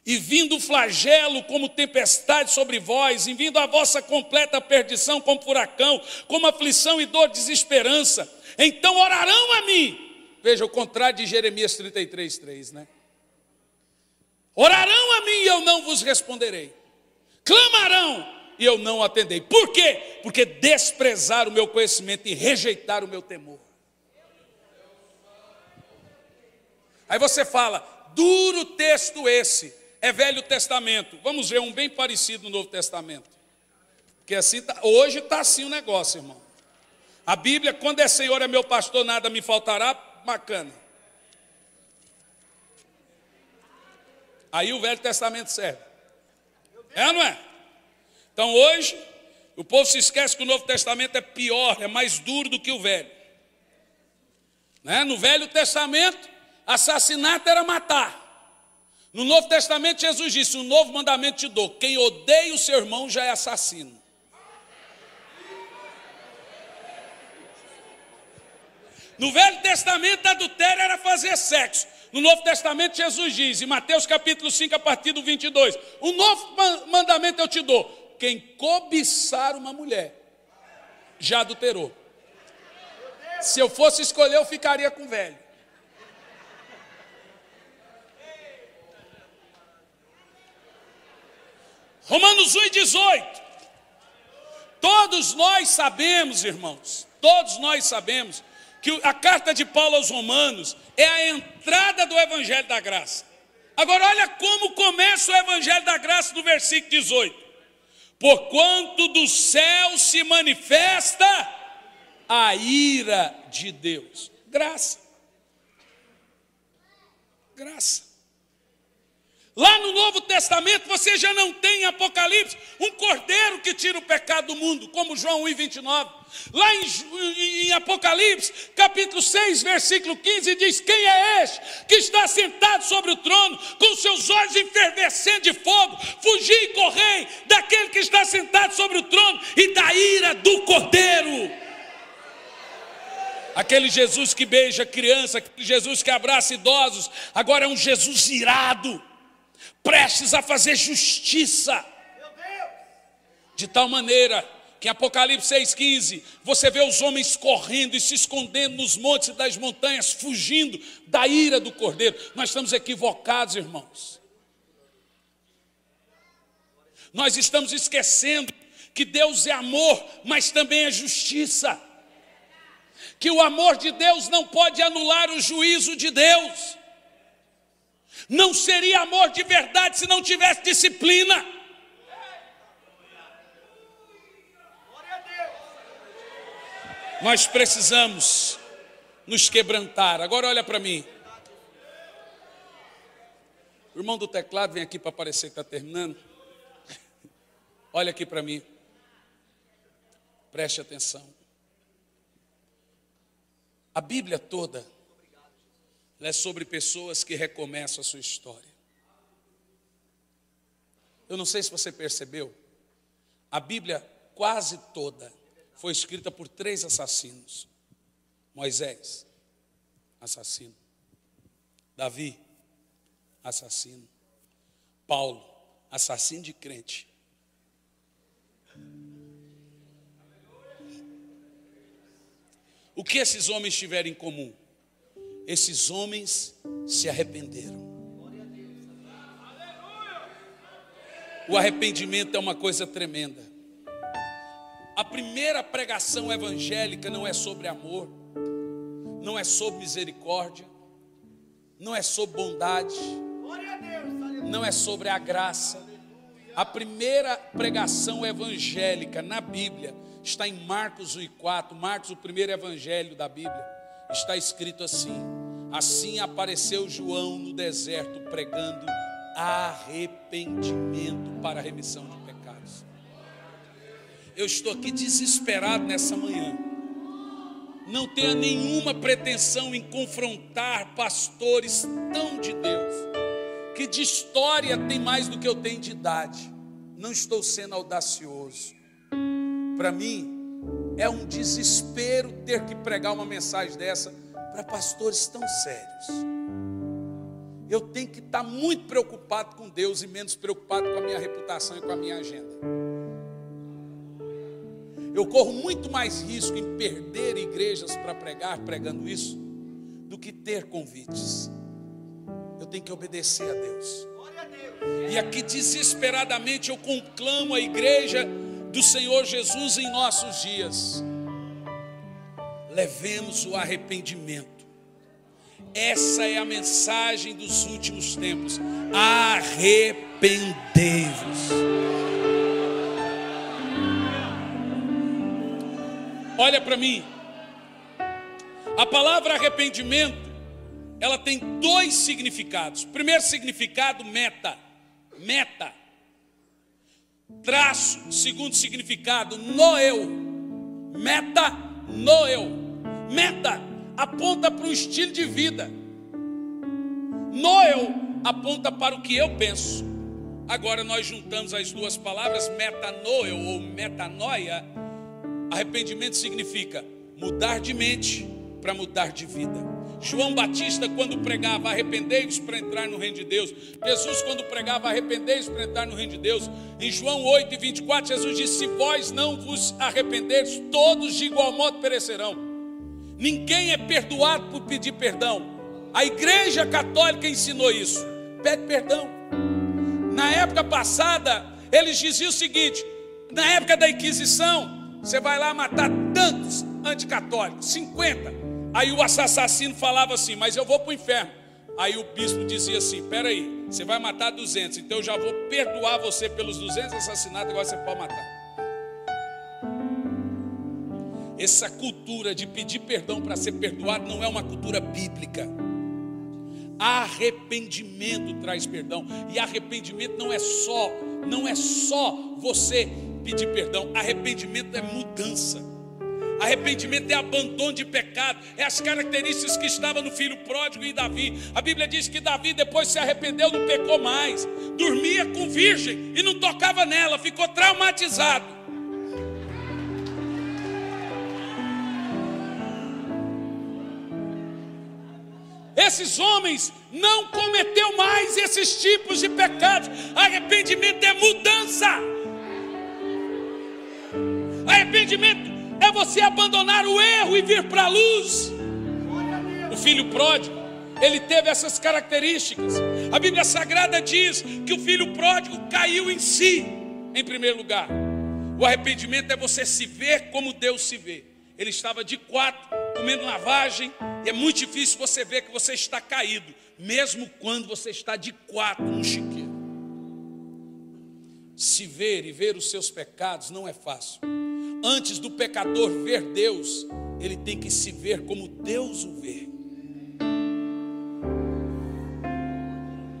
E vindo o flagelo como tempestade sobre vós, e vindo a vossa completa perdição como furacão, como aflição e dor, desesperança, então orarão a mim. Veja o contrário de Jeremias 33:3, né? Orarão a mim e eu não vos responderei. Clamarão e eu não atendei. Por quê? Porque desprezaram o meu conhecimento e rejeitaram o meu temor. Aí você fala, duro texto esse. É Velho Testamento. Vamos ver um bem parecido no Novo Testamento. Porque assim hoje está assim o negócio, irmão. A Bíblia, quando é Senhor é meu pastor, nada me faltará, bacana. Aí o Velho Testamento serve. É ou não é? Então hoje, o povo se esquece que o Novo Testamento é pior, é mais duro do que o Velho. Né? No Velho Testamento, assassinato era matar. No Novo Testamento, Jesus disse, um novo mandamento te dou: quem odeia o seu irmão já é assassino. No Velho Testamento, adultério era fazer sexo. No Novo Testamento, Jesus diz, em Mateus capítulo 5, a partir do 22, um novo mandamento eu te dou: quem cobiçar uma mulher, já adulterou. Se eu fosse escolher, eu ficaria com o velho. Romanos 1:18. Todos nós sabemos, irmãos, todos nós sabemos que a carta de Paulo aos Romanos é a entrada do Evangelho da Graça. Agora olha como começa o Evangelho da Graça no versículo 18. Porquanto do céu se manifesta a ira de Deus. Graça. Graça. Lá no Novo Testamento você já não tem em Apocalipse um cordeiro que tira o pecado do mundo, como João 1:29. Lá em Apocalipse, capítulo 6, versículo 15, diz: quem é este que está sentado sobre o trono, com seus olhos enfervescendo de fogo? Fugi e correi daquele que está sentado sobre o trono e da ira do cordeiro. Aquele Jesus que beija criança, aquele Jesus que abraça idosos, agora é um Jesus irado, prestes a fazer justiça, de tal maneira que em Apocalipse 6,15, você vê os homens correndo e se escondendo nos montes e das montanhas, fugindo da ira do cordeiro. Nós estamos equivocados, irmãos. Nós estamos esquecendo que Deus é amor, mas também é justiça. Que o amor de Deus não pode anular o juízo de Deus. Não seria amor de verdade se não tivesse disciplina. Nós precisamos nos quebrantar. Agora olha para mim. O irmão do teclado vem aqui para parecer que está terminando. Olha aqui para mim. Preste atenção. A Bíblia toda é sobre pessoas que recomeçam a sua história. Eu não sei se você percebeu, a Bíblia quase toda foi escrita por 3 assassinos. Moisés, assassino. Davi, assassino. Paulo, assassino de crente. O que esses homens tiveram em comum? Esses homens se arrependeram. O arrependimento é uma coisa tremenda. A primeira pregação evangélica não é sobre amor, não é sobre misericórdia, não é sobre bondade, não é sobre a graça. A primeira pregação evangélica na Bíblia está em Marcos 1:4. Marcos, o primeiro evangelho da Bíblia, está escrito assim: Assim apareceu João no deserto pregando arrependimento para a remissão de pecados. Eu estou aqui desesperado nessa manhã. Não tenha nenhuma pretensão em confrontar pastores tão de Deus, que de história tem mais do que eu tenho de idade. Não estou sendo audacioso. Para mim, é um desespero ter que pregar uma mensagem dessa para pastores tão sérios. Eu tenho que estar muito preocupado com Deus e menos preocupado com a minha reputação e com a minha agenda. Eu corro muito mais risco em perder igrejas para pregar, pregando isso, do que ter convites. Eu tenho que obedecer a Deus. E aqui desesperadamente eu conclamo a igreja do Senhor Jesus em nossos dias. Levemos o arrependimento. Essa é a mensagem dos últimos tempos. Arrependei-vos. Olha para mim. A palavra arrependimento, ela tem dois significados. Primeiro significado, meta. Meta. Traço. Segundo significado, noeu. Meta, noeu. Meta aponta para um estilo de vida. Noeu aponta para o que eu penso. Agora nós juntamos as duas palavras, metanoeu ou metanoia. Arrependimento significa mudar de mente para mudar de vida. João Batista, quando pregava arrependei-vos para entrar no reino de Deus. Jesus, quando pregava arrependei-vos para entrar no reino de Deus. Em João 8:24, Jesus disse: se vós não vos arrependeres, todos de igual modo perecerão. Ninguém é perdoado por pedir perdão. A igreja católica ensinou isso. Pede perdão. Na época passada, eles diziam o seguinte: na época da Inquisição, você vai lá matar tantos anticatólicos, 50. Aí o assassino falava assim: mas eu vou para o inferno. Aí o bispo dizia assim: peraí, você vai matar 200, então eu já vou perdoar você pelos 200 assassinatos, agora você pode matar. Essa cultura de pedir perdão para ser perdoado não é uma cultura bíblica. Arrependimento traz perdão. E arrependimento não é só você pedir perdão. Arrependimento é mudança. Arrependimento é abandono de pecado. É as características que estavam no filho pródigo e Davi. A Bíblia diz que Davi depois se arrependeu, não pecou mais. Dormia com virgem e não tocava nela, ficou traumatizado. Esses homens não cometeu mais esses tipos de pecados. Arrependimento é mudança. Arrependimento é você abandonar o erro e vir para a luz. O filho pródigo, ele teve essas características. A Bíblia Sagrada diz que o filho pródigo caiu em si, em primeiro lugar. O arrependimento é você se ver como Deus se vê. Ele estava de quatro, comendo lavagem, e é muito difícil você ver que você está caído, mesmo quando você está de quatro no chiqueiro. Se ver e ver os seus pecados não é fácil. Antes do pecador ver Deus, ele tem que se ver como Deus o vê.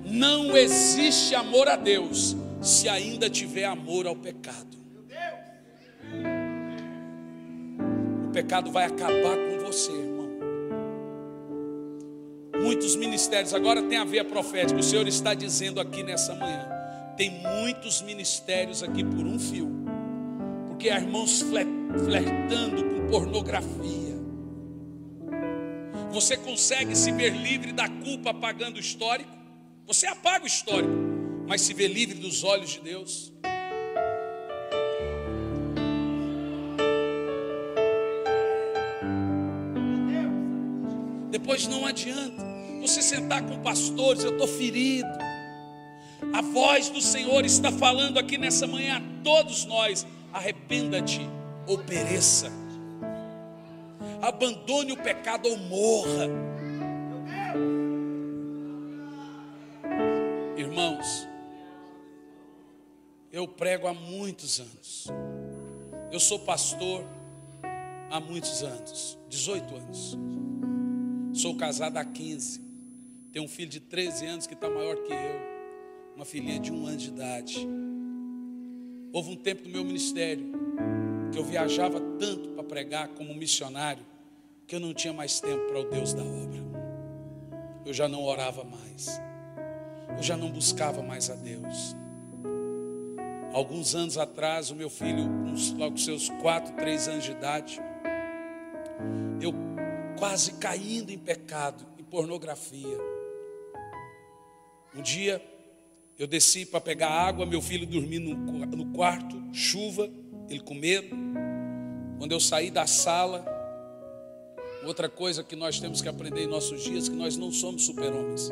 Não existe amor a Deus se ainda tiver amor ao pecado. O pecado vai acabar com você, irmão. Muitos ministérios, agora tem a veia profética, o Senhor está dizendo aqui nessa manhã, tem muitos ministérios aqui por um fio, porque há irmãos flertando com pornografia. Você consegue se ver livre da culpa apagando o histórico? Você apaga o histórico, mas se vê livre dos olhos de Deus? Depois não adianta você sentar com pastores: eu estou ferido. A voz do Senhor está falando aqui nessa manhã a todos nós: arrependa-te ou pereça. Abandone o pecado ou morra. Irmãos, eu prego há muitos anos. Eu sou pastor há muitos anos, 18 anos. Sou casado há 15. Tenho um filho de 13 anos que está maior que eu. Uma filhinha de 1 ano de idade. Houve um tempo no meu ministério que eu viajava tanto para pregar como missionário que eu não tinha mais tempo para o Deus da obra. Eu já não orava mais. Eu já não buscava mais a Deus. Alguns anos atrás, o meu filho, logo com seus 4, 3 anos de idade, eu quase caindo em pecado, em pornografia. Um dia, eu desci para pegar água, meu filho dormindo no quarto, chuva, ele com medo. Quando eu saí da sala, outra coisa que nós temos que aprender em nossos dias, que nós não somos super-homens.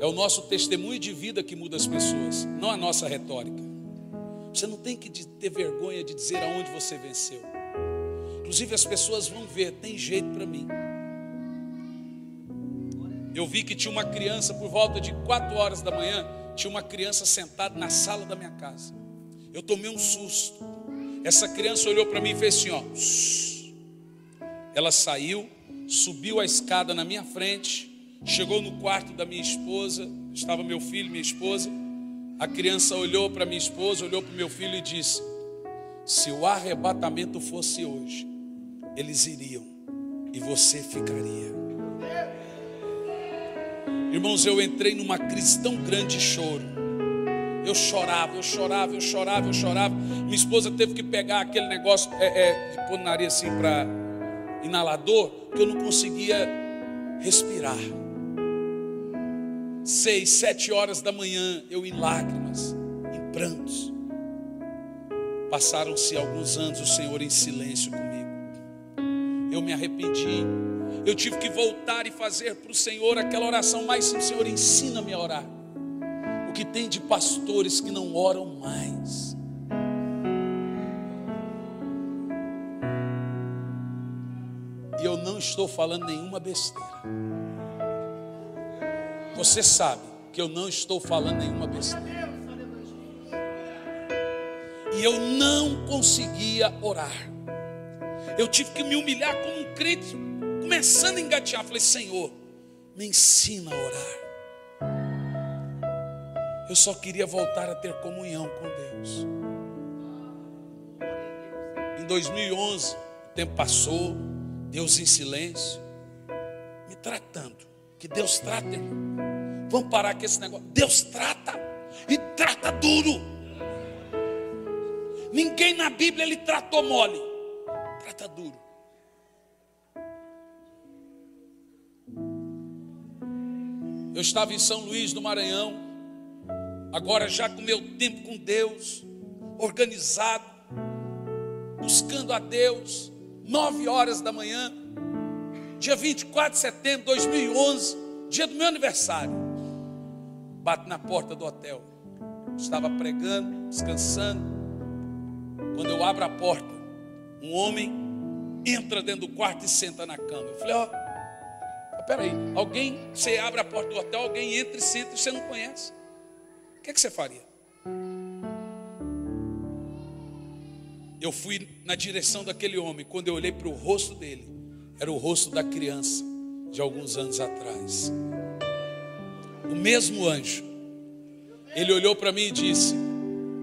É o nosso testemunho de vida que muda as pessoas, não a nossa retórica. Você não tem que ter vergonha de dizer aonde você venceu. Inclusive as pessoas vão ver, tem jeito para mim. Eu vi que tinha uma criança por volta de 4 horas da manhã, tinha uma criança sentada na sala da minha casa. Eu tomei um susto. Essa criança olhou para mim e fez assim, ó. Ela saiu, subiu a escada na minha frente, chegou no quarto da minha esposa, estava meu filho e minha esposa. A criança olhou para minha esposa, olhou para o meu filho e disse: se o arrebatamento fosse hoje, eles iriam e você ficaria. Irmãos, eu entrei numa crise tão grande de choro. Eu chorava. Minha esposa teve que pegar aquele negócio de pôr no nariz assim para inalador, que eu não conseguia respirar. 6, 7 horas da manhã, eu em lágrimas, em prantos. Passaram-se alguns anos, o Senhor em silêncio comigo. Eu me arrependi. Eu tive que voltar e fazer para o Senhor aquela oração mais simples: Senhor, ensina-me a orar. O que tem de pastores que não oram mais. E eu não estou falando nenhuma besteira. Você sabe que eu não estou falando nenhuma besteira. E eu não conseguia orar. Eu tive que me humilhar como um crente, começando a engatear. Falei: Senhor, me ensina a orar. Eu só queria voltar a ter comunhão com Deus. Em 2011, o tempo passou, Deus em silêncio, me tratando. Que Deus trata, irmão. Vamos parar com esse negócio. Deus trata, e trata duro. Ninguém na Bíblia ele tratou mole, trata duro. Eu estava em São Luís do Maranhão, agora já com meu tempo com Deus, organizado, buscando a Deus, 9 horas da manhã, dia 24 de setembro de 2011, dia do meu aniversário. Bato na porta do hotel. Estava pregando, descansando. Quando eu abro a porta, um homem entra dentro do quarto e senta na cama. Eu falei: ó, peraí, você abre a porta do hotel, alguém entra e senta e você não conhece. O que você faria? Eu fui na direção daquele homem. Quando eu olhei para o rosto dele, era o rosto da criança de alguns anos atrás. O mesmo anjo. Ele olhou para mim e disse: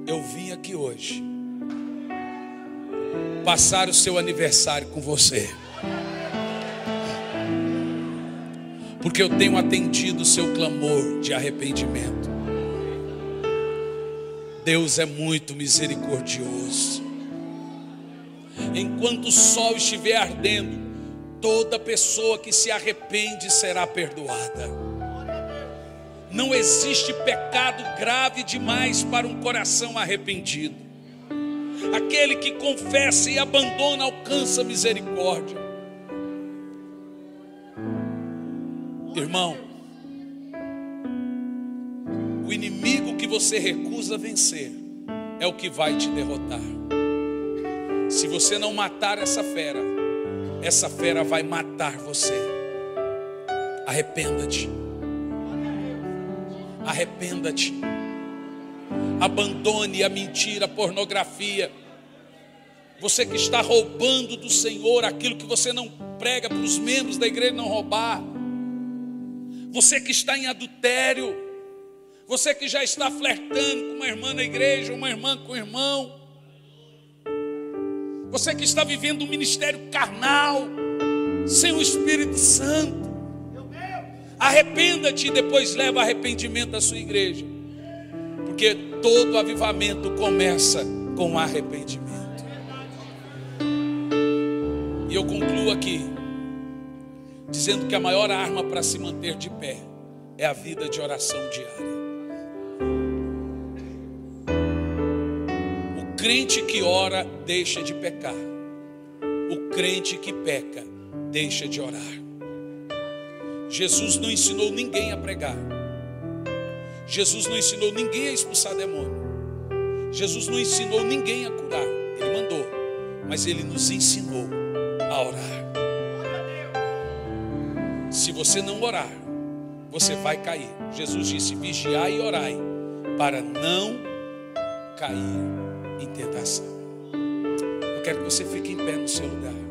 eu vim aqui hoje passar o seu aniversário com você, porque eu tenho atendido o seu clamor de arrependimento. Deus é muito misericordioso. Enquanto o sol estiver ardendo, toda pessoa que se arrepende será perdoada. Não existe pecado grave demais para um coração arrependido. Aquele que confessa e abandona alcança misericórdia. Irmão, o inimigo que você recusa vencer é o que vai te derrotar. Se você não matar essa fera vai matar você. Arrependa-te. Arrependa-te. Abandone a mentira, a pornografia. Você que está roubando do Senhor aquilo que você não prega para os membros da igreja não roubar. Você que está em adultério, você que já está flertando com uma irmã na igreja, uma irmã com o irmão, você que está vivendo um ministério carnal, sem o Espírito Santo, arrependa-te e depois leva arrependimento à sua igreja, porque todo avivamento começa com arrependimento. E eu concluo aqui dizendo que a maior arma para se manter de pé é a vida de oração diária. O crente que ora deixa de pecar. O crente que peca deixa de orar. Jesus não ensinou ninguém a pregar. Jesus não ensinou ninguém a expulsar demônio. Jesus não ensinou ninguém a curar. Ele mandou, mas ele nos ensinou a orar. Se você não orar, você vai cair. Jesus disse: vigiai e orai, para não cair em tentação. Eu quero que você fique em pé no seu lugar.